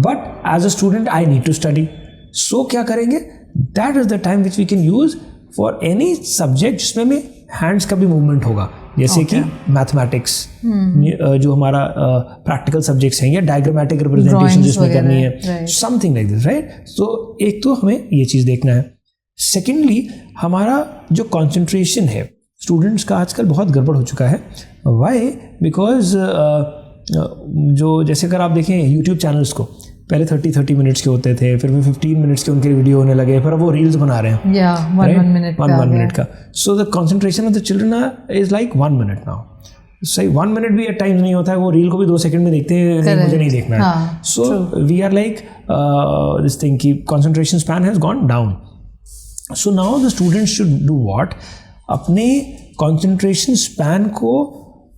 but as a student I need to study. So क्या करेंगे? That is the time which we can use for any subject जिसमें में hands का भी movement होगा, जैसे कि mathematics, जो हमारा practical subjects हैं, या diagrammatic representation जिसमें करनी है, something like this, right? So एक तो हमें ये चीज़ देखना है. Secondly, हमारा जो concentration है स्टूडेंट्स का आजकल बहुत गड़बड़ हो चुका है. वाई? बिकॉज जो जैसे अगर आप देखें यूट्यूब चैनल्स को, पहले 30 मिनट्स के होते थे, फिर 15 मिनट्स के उनके वीडियो होने लगे, फिर अब वो रील्स बना रहे हैं. one minute का. So the concentration of the children is like 1 minute now. सही 1 minute भी एट टाइम्स नहीं होता है. वो रील को भी 2 सेकंड में देखते हैं, मुझे नहीं देखना है. So we are like this thing की concentration span has gone down. So now the students should do what? अपने कंसंट्रेशन स्पैन को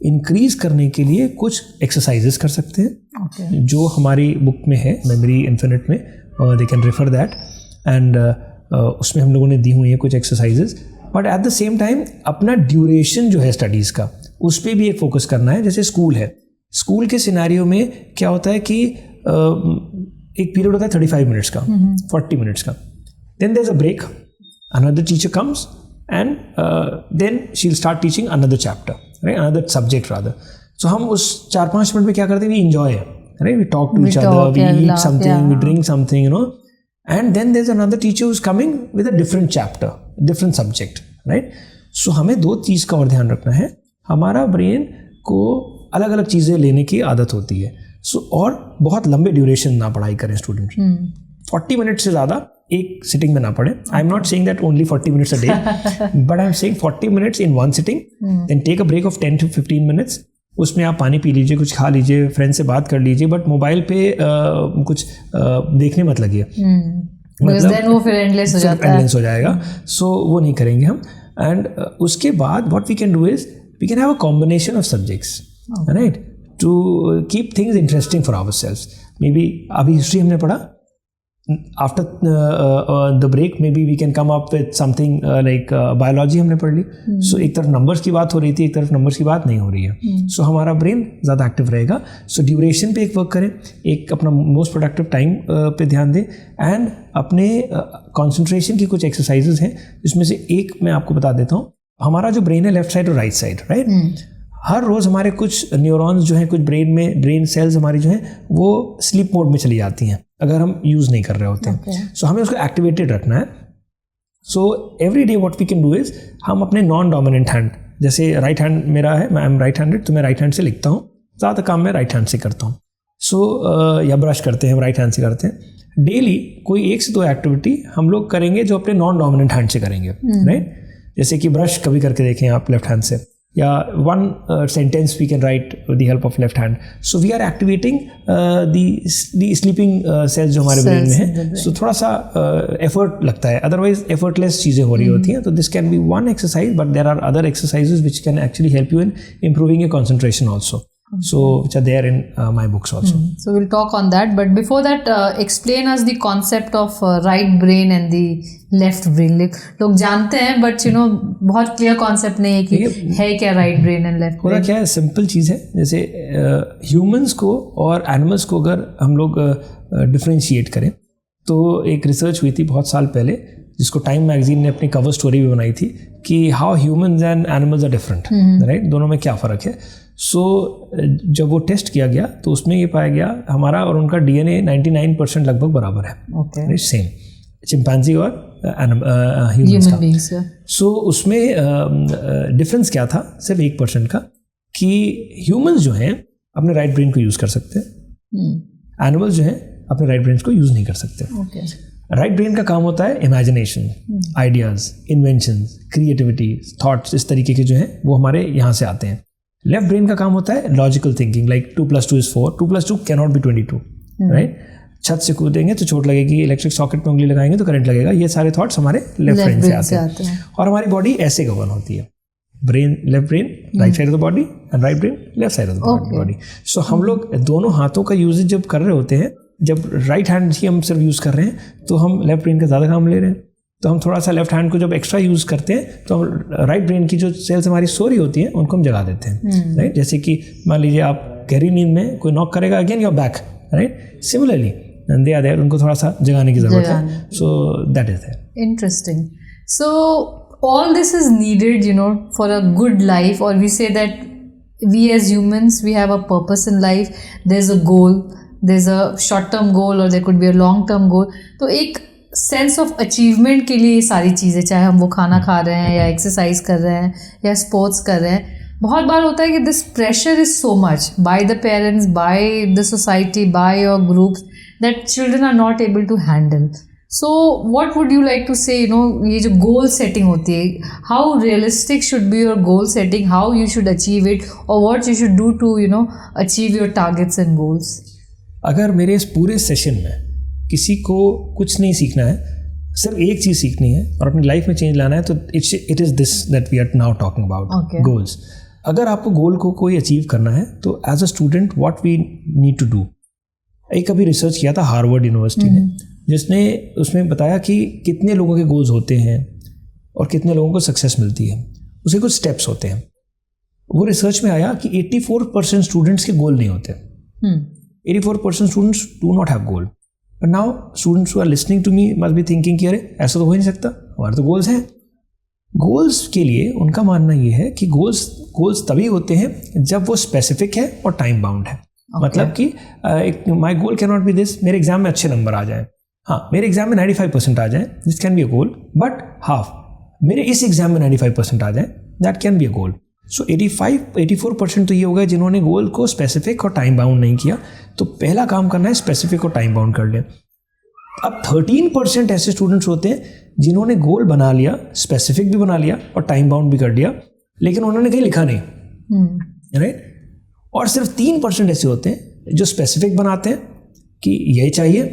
इंक्रीज करने के लिए कुछ एक्सरसाइजेस कर सकते हैं, जो हमारी बुक में है मेमोरी इन्फिनिट में. They can refer that, and उसमें हम लोगों ने दी हुई है कुछ exercises. But at the same time अपना ड्यूरेशन जो है स्टडीज़ का, उस पर भी एक फोकस करना है. जैसे स्कूल है, स्कूल के सिनेरियो में क्या होता है कि एक पीरियड होता है 35 मिनट्स का, 40 मिनट्स का. Then there is a break, another teacher comes and then she'll start teaching another chapter, right? Another subject rather. So हम उस 4-5 मिनट में क्या करते हैं? We enjoy, right? We talk to each other, we eat something, we drink something, you know. And then there's another teacher who's coming with a different chapter, different subject, right? So हमें 2 चीज़ का और ध्यान रखना है. हमारा brain को अलग अलग चीज़ें लेने की आदत होती है. सो और बहुत लंबे ड्यूरेशन ना पढ़ाई करें स्टूडेंट. 40 मिनट से ज़्यादा एक सिटिंग में ना पढ़े. I am not saying that only 40 minutes a day, but I am saying 40 minutes in one sitting, then take a break of 10 to 15 minutes. उसमें आप पानी पी लीजिए, कुछ खा लीजिए, फ्रेंड से बात कर लीजिए, बट मोबाइल पे कुछ देखने मत लगिए, मतलब वो फिर एंडलेस हो जाता है. एंडलेस हो जाएगा. सो वो नहीं करेंगे हम. एंड उसके बाद what we can do is we can have a combination of subjects, right, to keep things interesting for ourselves. Maybe अभी हिस्ट्री हमने पढ़ा, after the break maybe we can come up with something like biology हमने पढ़ ली. सो एक तरफ numbers की बात हो रही थी, एक तरफ नंबर्स की बात नहीं हो रही है. सो हमारा ब्रेन ज़्यादा एक्टिव रहेगा. सो ड्यूरेशन पे एक वर्क करें, एक अपना मोस्ट प्रोडक्टिव टाइम पे ध्यान दें, एंड अपने कॉन्सेंट्रेशन की कुछ एक्सरसाइजेज हैं, जिसमें से एक मैं आपको बता देता हूँ. हमारा जो ब्रेन है लेफ्ट साइड और राइट साइड, राइट, हर रोज़ हमारे कुछ न्यूरॉन्स जो हैं, कुछ ब्रेन सेल्स हमारी जो हैं वो स्लीप मोड में चली जाती हैं अगर हम यूज़ नहीं कर रहे होते हैं. सो हमें उसको एक्टिवेटेड रखना है. So every day what we can do is हम अपने नॉन डोमिनेंट हैंड, जैसे राइट हैंड मेरा है, मैं आई एम राइट हैंडेड, तो मैं राइट हैंड से लिखता हूँ, ज़्यादा काम मैं राइट हैंड से करता हूँ. सो या ब्रश करते हैं हम राइट हैंड से करते हैं. डेली कोई 1 से 2 एक्टिविटी हम लोग करेंगे जो अपने नॉन डोमिनेंट हैंड से करेंगे, राइट. जैसे कि ब्रश कभी करके देखें आप लेफ्ट हैंड से, या one sentence we can write with the help of left hand. So we are activating the sleeping cells जो हमारे ब्रेन में है. So थोड़ा सा effort लगता है, otherwise effortless चीज़ें हो रही होती हैं. तो this can be one exercise, but there are other exercises which can actually help you in improving your concentration also. So which are there in my books also. So we'll talk on that, but before that explain us the concept of right brain and the left brain. लोग जानते हैं but you know बहुत clear concept नहीं है कि है क्या right brain and left brain. पूरा क्या है, सिंपल चीज़ है. जैसे humans को और animals को अगर हम लोग differentiate करें, तो एक रिसर्च हुई थी बहुत साल पहले, जिसको टाइम मैगजीन ने अपनी कवर स्टोरी भी बनाई थी, कि how humans and animals are different, right, दोनों में क्या फ़र्क है. सो जब वो टेस्ट किया गया तो उसमें ये पाया गया हमारा और उनका डीएनए 99% लगभग बराबर है, राइट, सेम चिंपैंजी और ह्यूमंस का. सो उसमें डिफरेंस क्या था, सिर्फ 1% का, कि ह्यूमंस जो हैं अपने राइट ब्रेन को यूज़ कर सकते हैं, एनिमल्स जो हैं अपने राइट ब्रेन को यूज़ नहीं कर सकते. राइट ब्रेन का काम होता है imagination, ideas, inventions, creativity, thoughts, इस तरीके के जो हैं वो हमारे यहाँ से आते हैं. लेफ्ट ब्रेन का काम होता है logical thinking, like 2 + 2 is 4, 2 + 2 cannot be 22, right. छत से कूदेंगे तो चोट लगेगी, इलेक्ट्रिक सॉकेट में उंगली लगाएंगे तो करंट लगेगा. ये सारे थॉट्स हमारे लेफ्ट ब्रेन से आते हैं. और हमारी बॉडी ऐसे गवर्न होती है, brain left brain right side of the body and right brain left side of the body. So हम लोग दोनों हाथों का यूजेज जब कर रहे होते हैं, जब राइट हैंड ही हम सिर्फ यूज़ कर रहे हैं, तो हम लेफ्ट ब्रेन का ज़्यादा काम ले रहे हैं. तो हम थोड़ा सा लेफ्ट हैंड को जब एक्स्ट्रा यूज़ करते हैं तो हम राइट ब्रेन की जो सेल्स हमारी सो रही होती हैं उनको हम जगा देते हैं, राइट. जैसे कि मान लीजिए आप गहरी नींद में कोई नॉक करेगा, again your back, right, similarly and they are there, उनको थोड़ा सा जगाने की ज़रूरत है. So that is there. Interesting. So all this is needed, you know, for a good life, और we say that we as humans, we have a purpose in life. There's a goal, there's a short term goal or there could be a long term goal. तो एक sense of achievement के लिए ये सारी चीज़ें, चाहे हम वो खाना खा रहे हैं या एक्सरसाइज कर रहे हैं या स्पोर्ट्स कर रहे हैं, बहुत बार होता है कि this pressure is so much by the parents, by the society, by your groups, that children are not able to handle. So what would you like to say, you know, ये जो goal setting होती है, how realistic should be your goal setting, how you should achieve it, और what you should do to, you know, achieve your targets and goals. अगर मेरे इस पूरे session में किसी को कुछ नहीं सीखना है, सिर्फ एक चीज़ सीखनी है और अपनी लाइफ में चेंज लाना है, तो it is this that we are now talking about, goals. अगर आपको गोल को कोई अचीव करना है तो as a student what we need to do, एक अभी रिसर्च किया था हार्वर्ड यूनिवर्सिटी ने, जिसने उसमें बताया कि कितने लोगों के गोल्स होते हैं और कितने लोगों को सक्सेस मिलती है. उसके कुछ स्टेप्स होते हैं. वो रिसर्च में आया कि 84% स्टूडेंट्स के गोल नहीं होते. 84% students do not have goal. But now students who are listening to me must be thinking कि अरे ऐसा तो हो ही नहीं सकता, हमारे तो गोल्स हैं. गोल्स के लिए उनका मानना ये है कि गोल्स तभी होते हैं जब वो स्पेसिफिक है और टाइम बाउंड है. मतलब कि माई गोल कैन नॉट बी दिस, मेरे एग्जाम में अच्छे नंबर आ जाएं. हाँ, मेरे एग्जाम में 95% आ जाएं, this can be a goal. But half मेरे इस एग्जाम में 95% आ जाएं, दैट कैन बी अ गोल. सो 84% तो ये होगा जिन्होंने गोल को स्पेसिफिक और टाइम बाउंड नहीं किया. तो पहला काम करना है स्पेसिफिक और टाइम बाउंड कर लें. अब 13% ऐसे स्टूडेंट्स होते हैं जिन्होंने गोल बना लिया, स्पेसिफिक भी बना लिया और टाइम बाउंड भी कर लिया, लेकिन उन्होंने कहीं लिखा नहीं, राइट. और सिर्फ 3% ऐसे होते हैं जो स्पेसिफिक बनाते हैं कि यही चाहिए,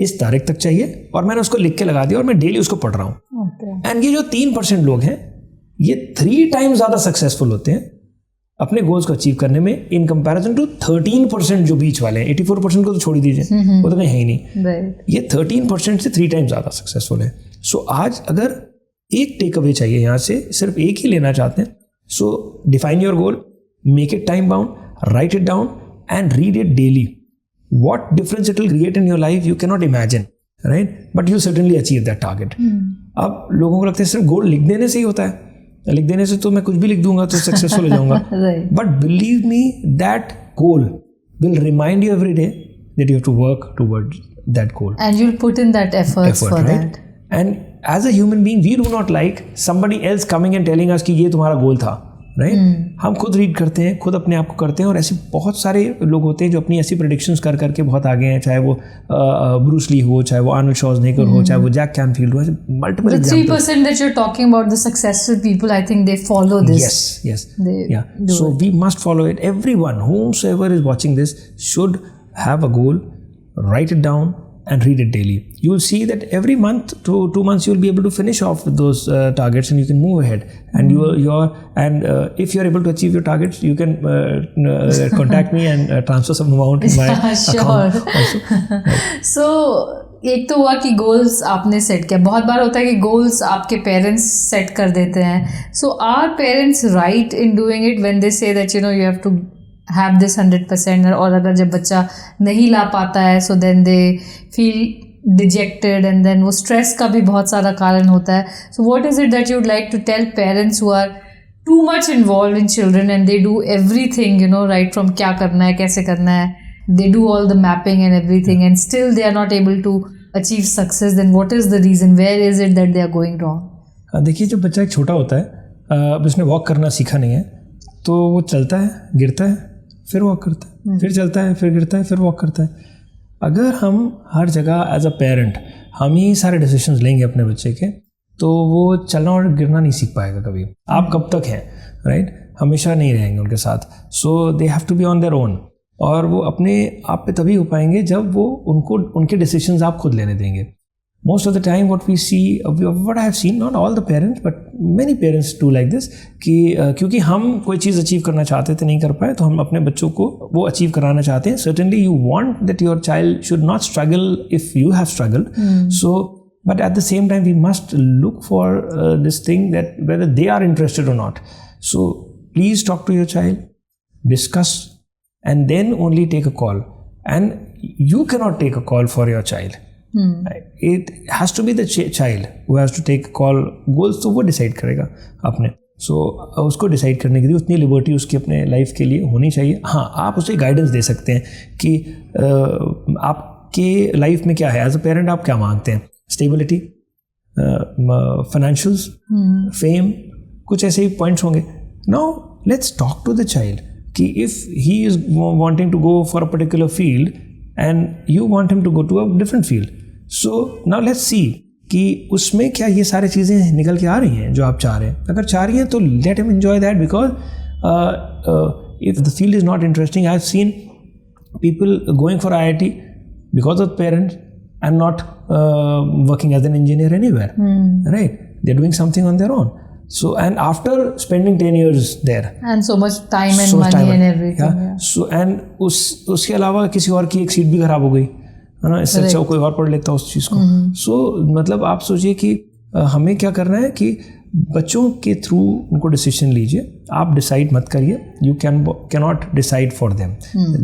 इस तारीख तक चाहिए, और मैंने उसको लिख के लगा दिया और मैं डेली उसको पढ़ रहा हूँ. एंड ये जो 3% लोग हैं ये 3 टाइम्स ज़्यादा सक्सेसफुल होते हैं अपने गोल्स को अचीव करने में इन कंपैरिजन टू 13% जो बीच वाले हैं. 84% को तो छोड़ ही दीजिए, वो तो कहीं है ही नहीं. ये 13% से 3 टाइम्स ज़्यादा सक्सेसफुल है. सो आज अगर एक टेक अवे चाहिए यहाँ से, सिर्फ एक ही लेना चाहते हैं, सो define your goal, make it time bound, write it down and read it daily. What difference it will create in your life you cannot imagine, right? But you'll certainly achieve that target. अब लोगों को लगता है सिर्फ गोल लिख देने से ही होता है, लिख देने से तो मैं कुछ भी लिख दूंगा तो सक्सेसफुल हो जाऊंगा. But believe me, that goal will remind you every day that you have to work towards that goal. And you'll put in that effort for right? that. And as a human being, we do not like somebody else coming and telling us कि ये तुम्हारा गोल था. Right. हम खुद read करते हैं, खुद अपने आप को करते हैं, और ऐसे बहुत सारे लोग होते हैं जो अपनी ऐसी प्रेडिक्शंस कर करके बहुत आगे हैं, चाहे वो ब्रूस ली हो, चाहे वो आर्नल्ड श्वार्ज़नेगर हो, चाहे वो जैक कैनफील्ड हो, multiple examples. 3% that you're talking about, the successful people, I think they follow this. Yes. Yeah. So we must follow it. Everyone, whomsoever is watching this, should have a goal, write it down and read it daily. You will see that every month to 2 months you will be able to finish off those targets and you can move ahead. And if you are able to achieve your targets, you can contact me and transfer some amount in my account also. So एक तो हुआ कि goals आपने set किया. बहुत बार होता है कि गोल्स आपके पेरेंट्स सेट कर देते हैं. So are parents right in doing it when they say that you have to have this 100%, और अगर जब बच्चा नहीं ला पाता है so then they feel dejected and then वो stress का भी बहुत सारा कारण होता है. So what is it that you would like to tell parents who are too much involved in children and they do everything, right from क्या करना है, कैसे करना है, they do all the mapping and everything and still they are not able to achieve success, then what is the reason, where is it that they are going wrong? देखिए, जब बच्चा एक छोटा होता है, अब उसने वॉक करना सीखा नहीं है, तो वो चलता है, गिरता है, फिर वॉक करता है, फिर चलता है, फिर गिरता है, फिर वॉक करता है. अगर हम हर जगह एज अ पेरेंट हम ही सारे डिसीजंस लेंगे अपने बच्चे के, तो वो चलना और गिरना नहीं सीख पाएगा कभी. आप कब तक हैं, राइट? हमेशा नहीं रहेंगे उनके साथ. So they have to be on their own, और वो अपने आप पे तभी हो पाएंगे जब वो उनके डिसीजंस आप खुद लेने देंगे. Most of the time what we see, what I have seen, not all the parents but many parents do like this, कि क्योंकि हम कोई चीज़ अचीव करना चाहते थे, नहीं कर पाए, तो हम अपने बच्चों को वो अचीव कराना चाहते हैं. Certainly you want that your child should not struggle if you have struggled. So but at the same time we must look for this thing that whether they are interested or not. So please talk to your child, discuss, and then only take a call. And you cannot take a call for your child. It has to be the child who has to take call. Goals तो वो decide करेगा अपने. सो उसको decide करने के लिए उतनी liberty उसकी अपने लाइफ के लिए होनी चाहिए. हाँ, आप उसे गाइडेंस दे सकते हैं कि आपके लाइफ में क्या है. एज अ पेरेंट आप क्या मांगते हैं? स्टेबिलिटी, फाइनेंशियल्स, फेम, कुछ ऐसे ही पॉइंट्स होंगे. Now let's talk to the child कि if he is wanting to go for a particular field and you want him to go to a different field. So now let's see कि उसमें क्या ये सारी चीज़ें निकल के आ रही हैं जो आप चाह रहे हैं. अगर चाह रही हैं तो let him enjoy that, because if the field is not interesting, I've seen people going for IIT because of parents and not working as an engineer anywhere, right? They're doing something on their own. So and after spending 10 years there and so much time and money and everything, so and उसके अलावा किसी और की एक seat भी खराब हो गई, है ना, इससे अच्छा कोई और पढ़ लेता उस चीज़ को. सो मतलब आप सोचिए कि हमें क्या करना है कि बच्चों के थ्रू उनको डिसीजन लीजिए. आप डिसाइड मत करिए. You can not decide for them.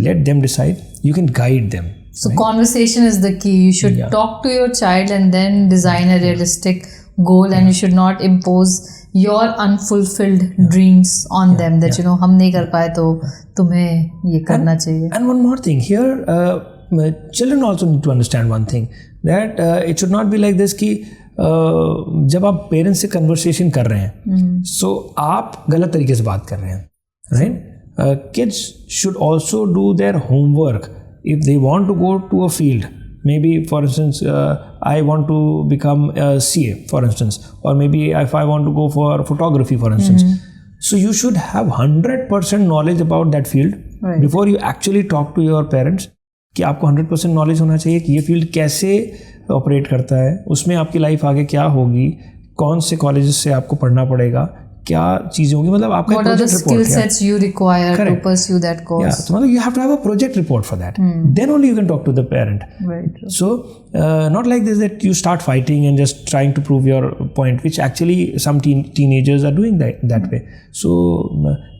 Let them decide. You can guide them. So conversation is the key. You should talk to your child and then design a realistic goal, and you should not impose your unfulfilled dreams on them that हम नहीं कर पाए तो तुम्हें ये करना चाहिए. And one more thing here, children also need to understand one thing, that it should not be like this कि जब आप पेरेंट्स से कन्वर्सेशन कर रहे हैं सो आप गलत तरीके से बात कर रहे हैं, right? Kids should also do their homework if they want to go to a field. Maybe, for instance, I want to become a CA, for instance, or maybe if I want to go for photography, for instance. So you should have 100% knowledge about that field before you actually talk to your parents. कि आपको 100% knowledge होना चाहिए कि ये field कैसे operate करता है, उसमें आपकी लाइफ आगे क्या होगी, कौन से कॉलेजेस से आपको पढ़ना पड़ेगा, क्या चीजें होंगी, मतलब आपका what are the skill sets you require to pursue that course. Yeah, so you have to have a project report for that. Then only you can talk to the parent. Right. So not like this that you start fighting and just trying to prove your point, which actually some teenagers are doing that way. So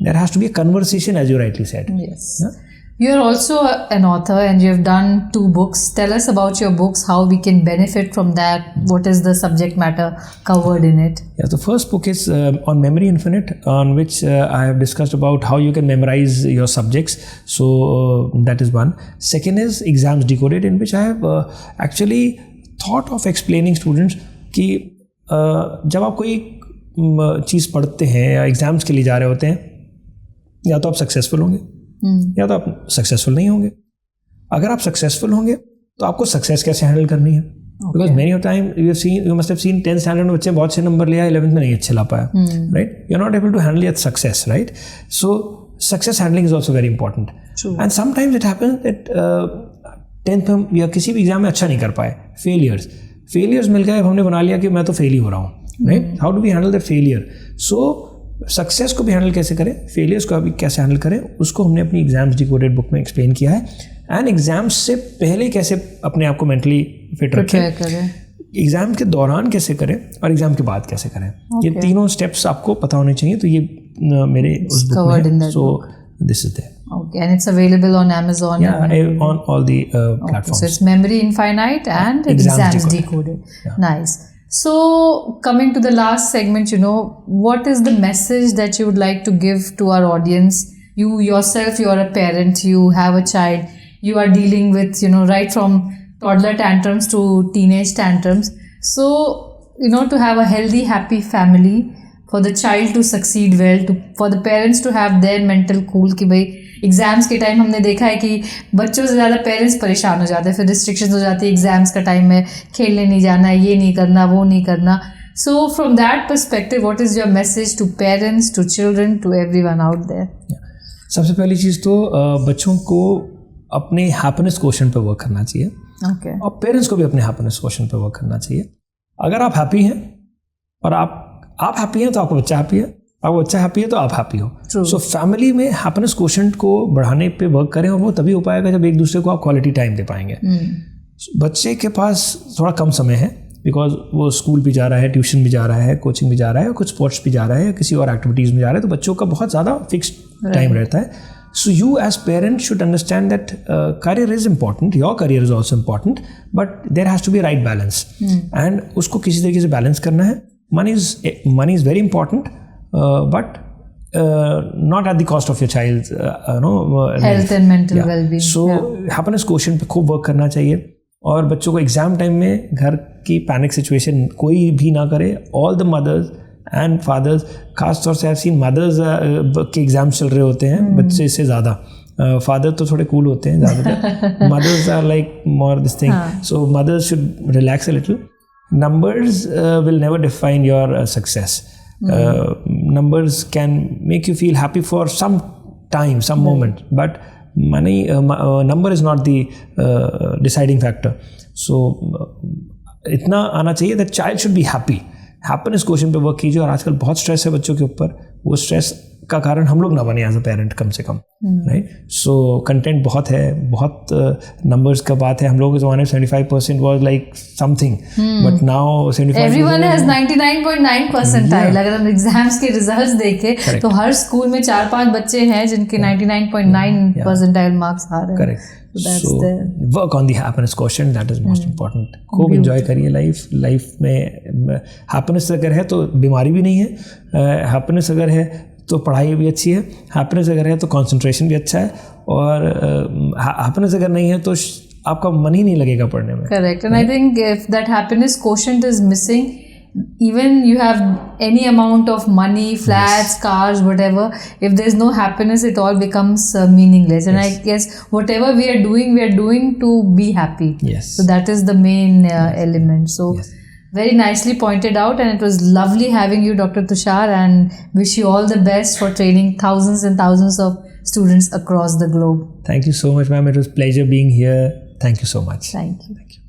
there has to be a conversation, as you rightly said. Yes. Yeah? You're also an author and you have done 2 books. Tell us about your books, how we can benefit from that. What is the subject matter covered in it? Yeah, the first book is on Memory Infinite, on which I have discussed about how you can memorize your subjects. So that is one. Second is Exams Decoded, in which I have actually thought of explaining students कि जब आप कोई चीज़ पढ़ते हैं या exams के लिए जा रहे होते हैं, या तो आप सक्सेसफुल होंगे या तो आप सक्सेसफुल नहीं होंगे. अगर आप सक्सेसफुल होंगे तो आपको सक्सेस कैसे हैंडल करनी है, because many of time you must have seen 10th standard में बच्चे बहुत से नंबर लिया, 11th में नहीं अच्छे ला पाया, right? You are not able to handle that success, right? So success handling is also very important. And sometimes it happens that 10th में या किसी भी एग्जाम में अच्छा नहीं कर पाए, फेलियर्स मिल गए, हमने बना लिया कि मैं तो फेल ही हो रहा हूँ, right? How do we handle that failure? So success को भी हैंडल कैसे करें, फेलियर्स को भी कैसे हैंडल करें, उसको हमने अपनी एग्जाम्स डिकोडेड बुक में एक्सप्लेन किया है. एंड एग्जाम्स से पहले कैसे अपने आप को मेंटली फिट रखें, एग्जाम के दौरान कैसे करें और एग्जाम के बाद कैसे करें, ये तीनों स्टेप्स आपको पता होने चाहिए. तो ये मेरे उस बुक में है. So this is there. Okay, and it's available on Amazon. Yeah, on all the platforms. So it's Memory Infinite and Exams Decoded. Yeah. Nice. So coming to the last segment, what is the message that you would like to give to our audience? You yourself, you are a parent, you have a child, you are dealing with, right from toddler tantrums to teenage tantrums. So, to have a healthy, happy family, for the child to succeed well, for the parents to have their mental cool कि भाई exams के time हमने देखा है कि बच्चों से ज़्यादा पेरेंट्स परेशान हो जाते हैं, फिर रिस्ट्रिक्शंस हो जाती है एग्जाम्स का टाइम में, खेलने नहीं जाना, ये नहीं करना, वो नहीं करना. So from that perspective what is your message to parents, to children, to everyone out there? सबसे पहली चीज़ तो बच्चों को अपने हैप्पीनेस क्वेश्चन पे वर्क करना चाहिए. Okay. और पेरेंट्स को भी अपने हैप्पीनेस क्वेश्चन पे वर्क करना चाहिए. अगर आप हैप्पी हैं और आप हैप्पी हैं तो आपका बच्चा हैप्पी है, आपका बच्चा हैप्पी है तो आप हैप्पी हो. सो फैमिली में हैप्पीनेस क्वोशेंट को बढ़ाने पे वर्क करें, और वो तभी हो पाएगा जब एक दूसरे को आप क्वालिटी टाइम दे पाएंगे. बच्चे के पास थोड़ा कम समय है, बिकॉज वो स्कूल भी जा रहा है, ट्यूशन भी जा रहा है, कोचिंग भी जा रहा है, कुछ स्पोर्ट्स भी जा रहा है, किसी और एक्टिविटीज़ में जा रहा है, तो बच्चों का बहुत ज़्यादा फिक्स्ड टाइम रहता है. So you as parents should understand that career is important, your career is also important, but there has to be a right balance. And उसको किसी तरीके से बैलेंस करना है. Money is very important, but not at the cost of your child's health and mental well-being. So happiness quotient पे खूब work करना चाहिए. और बच्चों को एग्जाम टाइम में घर की पैनिक सिचुएशन कोई भी ना करे. All the mothers and fathers, खास तौर से आई हैव सीन मदर्स के एग्जाम्स चल रहे होते हैं बच्चे से ज़्यादा. फादर तो थोड़े कूल होते हैं ज़्यादातर, mothers are like more this thing. So mothers should relax a little. numbers will never define your success. Numbers can make you feel happy for some time, some moment, but money number is not the deciding factor. So इतना आना चाहिए that child should be happy. Happiness question पे work कीजिए. और आजकल बहुत stress है बच्चों के ऊपर, वो स्ट्रेस का कारण हम लोग ना बने एज अ पेरेंट कम से कम, राइट. सो कंटेंट बहुत है, बहुत नंबर्स का बात है. हम लोगों के ज़माने में 75% was like something, but now 75% everyone has 99.9 percentile. अगर हम एग्जाम्स के रिजल्ट्स देखें तो हर स्कूल में 4-5 बच्चे हैं जिनके 99.9 परसेंटाइल मार्क्स आ रहे हैं. Correct. So work on the happiness quotient, that is most important. खूब enjoy करिए लाइफ में. happiness अगर है तो बीमारी भी नहीं है, happiness अगर है तो पढ़ाई भी अच्छी है, happiness अगर है तो concentration भी अच्छा है, और happiness अगर नहीं है तो आपका मन ही नहीं लगेगा पढ़ने में. Correct. And I think if that happiness quotient is missing, even you have any amount of money, flats, cars, whatever, if there's no happiness, it all becomes meaningless. And I guess whatever we are doing to be happy. Yes. So that is the main element. So very nicely pointed out, and it was lovely having you, Dr. Tushar, and wish you all the best for training thousands and thousands of students across the globe. Thank you so much, ma'am. It was pleasure being here. Thank you so much. Thank you. Thank you.